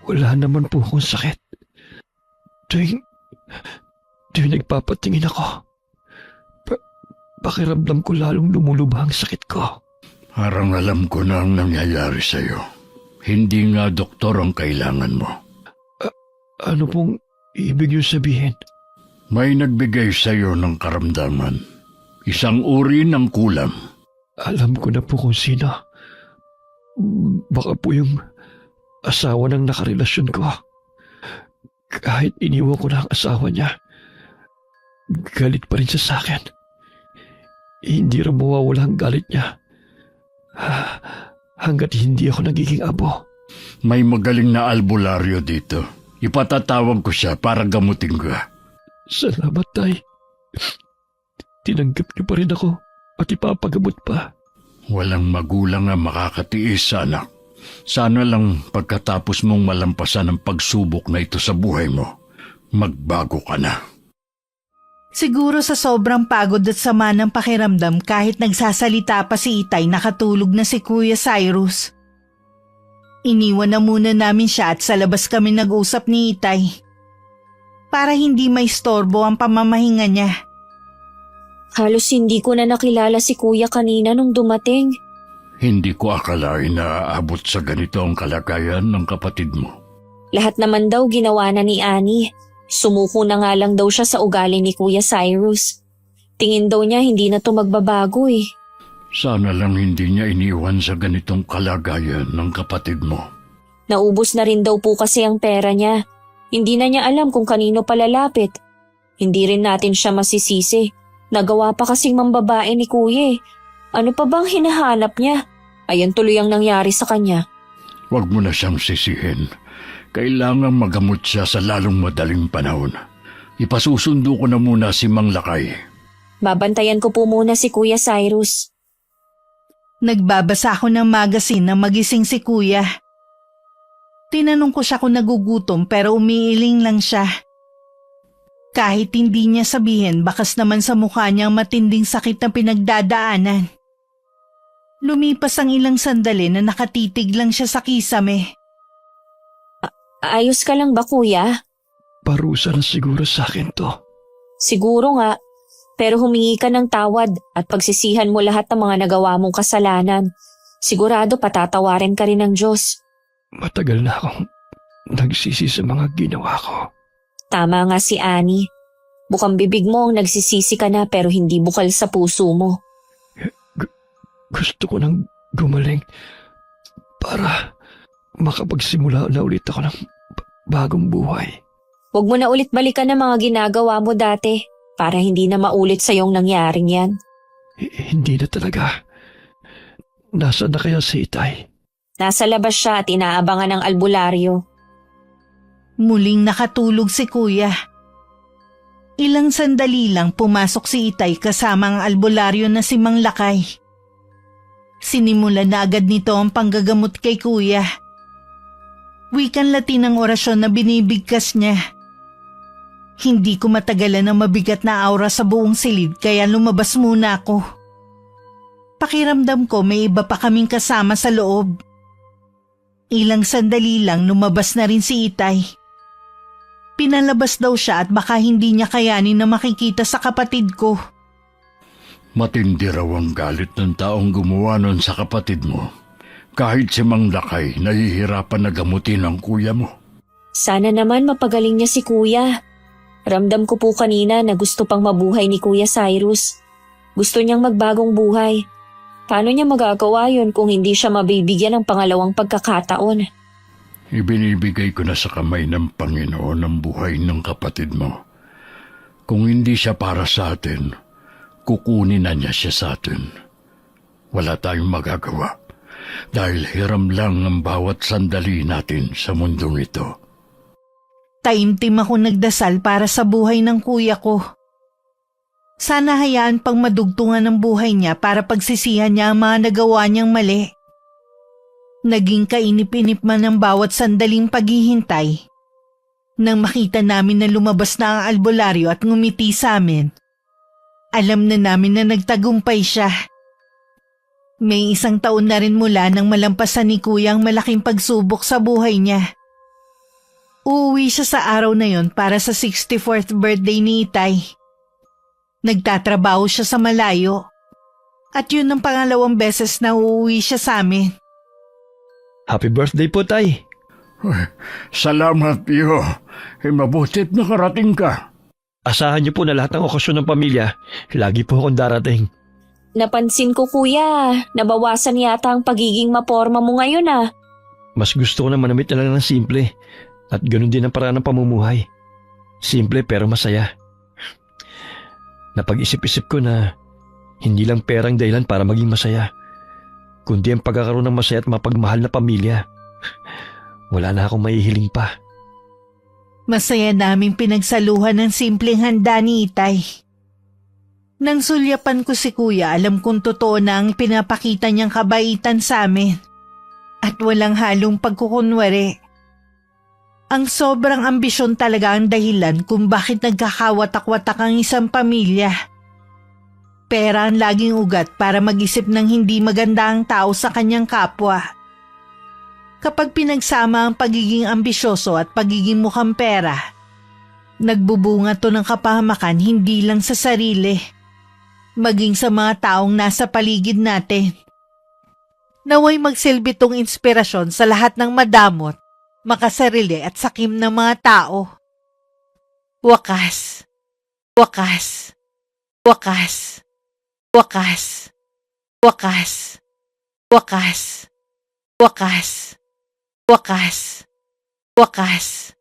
Wala naman po akong sakit. Tuwing nagpapatingin ako, pakiramdam ko lalong lumulubha ang sakit ko. Parang alam ko na ang nangyayari sa'yo. Hindi nga doktor ang kailangan mo. Ano pong ibig yung sabihin? May nagbigay sa'yo ng karamdaman. Isang uri ng kulam. Alam ko na po kung sino. Baka po yung asawa ng nakarelasyon ko. Kahit iniwan ko na ang asawa niya, galit pa rin siya sa akin. Hindi rin mawawala ang galit niya. Hanggat hindi ako nagiging abo. May magaling na albularyo dito. Ipatatawag ko siya para gamutin ka. Salamat, Tay. Tinanggap niyo pa rin ako at ipapagamot pa. Walang magulang ang makakatiis sa anak. Sana lang pagkatapos mong malampasan ang pagsubok na ito sa buhay mo, magbago ka na. Siguro sa sobrang pagod at sama ng pakiramdam kahit nagsasalita pa si Itay nakatulog na si Kuya Cyrus. Iniwan na muna namin siya at sa labas kami nag-usap ni Itay. Para hindi maistorbo ang pamamahinga niya. Halos hindi ko na nakilala si Kuya kanina nung dumating. Hindi ko akalain na aabot sa ganito ang kalagayan ng kapatid mo. Lahat naman daw ginawa na ni Annie. Sumuko na nga lang daw siya sa ugali ni Kuya Cyrus. Tingin daw niya hindi na to magbabago eh. Sana lang hindi niya iniwan sa ganitong kalagayan ng kapatid mo. Naubos na rin daw po kasi ang pera niya. Hindi na niya alam kung kanino palalapit. Hindi rin natin siya masisisi. Nagawa pa kasing mambabae ni Kuya eh. Ano pa bang hinahanap niya? Ayan tuloy ang nangyari sa kanya. Huwag mo na siyang sisihin. Kailangan magamot siya sa lalong madaling panahon. Ipasusundo ko na muna si Mang Lakay. Babantayan ko po muna si Kuya Cyrus. Nagbabasa ako ng magazine na magising si Kuya. Tinanong ko siya kung nagugutom pero umiiling lang siya. Kahit hindi niya sabihin, bakas naman sa mukha niya ang matinding sakit na pinagdadaanan. Lumipas ang ilang sandali na nakatitig lang siya sa kisame. Ayos ka lang ba, Kuya? Parusa na siguro sa akin to. Siguro nga, pero humingi ka ng tawad at pagsisihan mo lahat ng mga nagawa mong kasalanan. Sigurado patatawarin ka rin ng Diyos. Matagal na akong nagsisi sa mga ginawa ko. Tama nga si Annie. Bukang bibig mo ang nagsisisi ka na pero hindi bukal sa puso mo. Gusto ko nang gumaling para makapagsimula na ulit ako ng bagong buhay. Huwag mo na ulit balikan ang mga ginagawa mo dati para hindi na maulit sa iyong nangyaring yan. Hindi na talaga. Nasaan na kaya si Itay? Nasa labas siya at inaabangan ng albularyo. Muling nakatulog si Kuya. Ilang sandali lang pumasok si Itay kasama ang albularyo na si Mang Lakay. Sinimulan na agad nito ang panggagamot kay Kuya. Wikan Latin ang orasyon na binibigkas niya. Hindi ko matagalan ang mabigat na aura sa buong silid kaya lumabas muna ako. Pakiramdam ko may iba pa kaming kasama sa loob. Ilang sandali lang lumabas na rin si Itay. Pinalabas daw siya at baka hindi niya kayanin na makikita sa kapatid ko. Matindi raw ang galit ng taong gumawa nun sa kapatid mo. Kahit si Mang Lakay, nahihirapan na gamutin ang kuya mo. Sana naman mapagaling niya si kuya. Ramdam ko po kanina na gusto pang mabuhay ni Kuya Cyrus. Gusto niyang magbagong buhay. Paano niya magagawa yun kung hindi siya mabibigyan ng pangalawang pagkakataon? Ibinibigay ko na sa kamay ng Panginoon ang buhay ng kapatid mo. Kung hindi siya para sa atin, kukunin na niya siya sa atin. Wala tayong magagawa dahil hiram lang ang bawat sandali natin sa mundong ito. Taimtim ako nagdasal para sa buhay ng kuya ko. Sana hayaan pang madugtungan ng buhay niya para pagsisihan niya ang mga nagawa niyang mali. Naging kainip-inip man ang bawat sandaling paghihintay. Nang makita namin na lumabas na ang albularyo at ngumiti sa amin, alam na namin na nagtagumpay siya. May 1 taon na rin mula nang malampasan ni kuya ang malaking pagsubok sa buhay niya. Uuwi siya sa araw na yon para sa 64th birthday ni Itay. Nagtatrabaho siya sa malayo. At yun ang pangalawang beses na uuwi siya sa amin. Happy birthday po, Tay. Ay, salamat, Iyo. Mabutit nakarating ka. Asahan niyo po na lahat ng okasyon ng pamilya, lagi po akong darating. Napansin ko kuya, nabawasan yata ang pagiging maporma mo ngayon ah. Mas gusto ko na manamit na lang ng simple at ganun din ang paraan ng pamumuhay. Simple pero masaya. Napag-isip-isip ko na hindi lang perang dahilan para maging masaya, kundi ang pagkakaroon ng masaya at mapagmahal na pamilya. Wala na akong mahihiling pa. Masaya naming pinagsaluhan ng simpleng handa ni Itay. Nang sulyapan ko si kuya, alam kong totoo na ang pinapakita niyang kabaitan sa amin. At walang halong pagkukunwari. Ang sobrang ambisyon talaga ang dahilan kung bakit nagkakawatak-watak ang isang pamilya. Pera ang laging ugat para mag-isip ng hindi maganda ang tao sa kanyang kapwa. Kapag pinagsama ang pagiging ambisyoso at pagiging mukhang pera, nagbubunga to ng kapahamakan hindi lang sa sarili, maging sa mga taong nasa paligid natin. Naway magsilbi tong inspirasyon sa lahat ng madamot, makasarili at sakim ng mga tao. Wakas, wakas, wakas, wakas, wakas, wakas, wakas, wakas, wakas,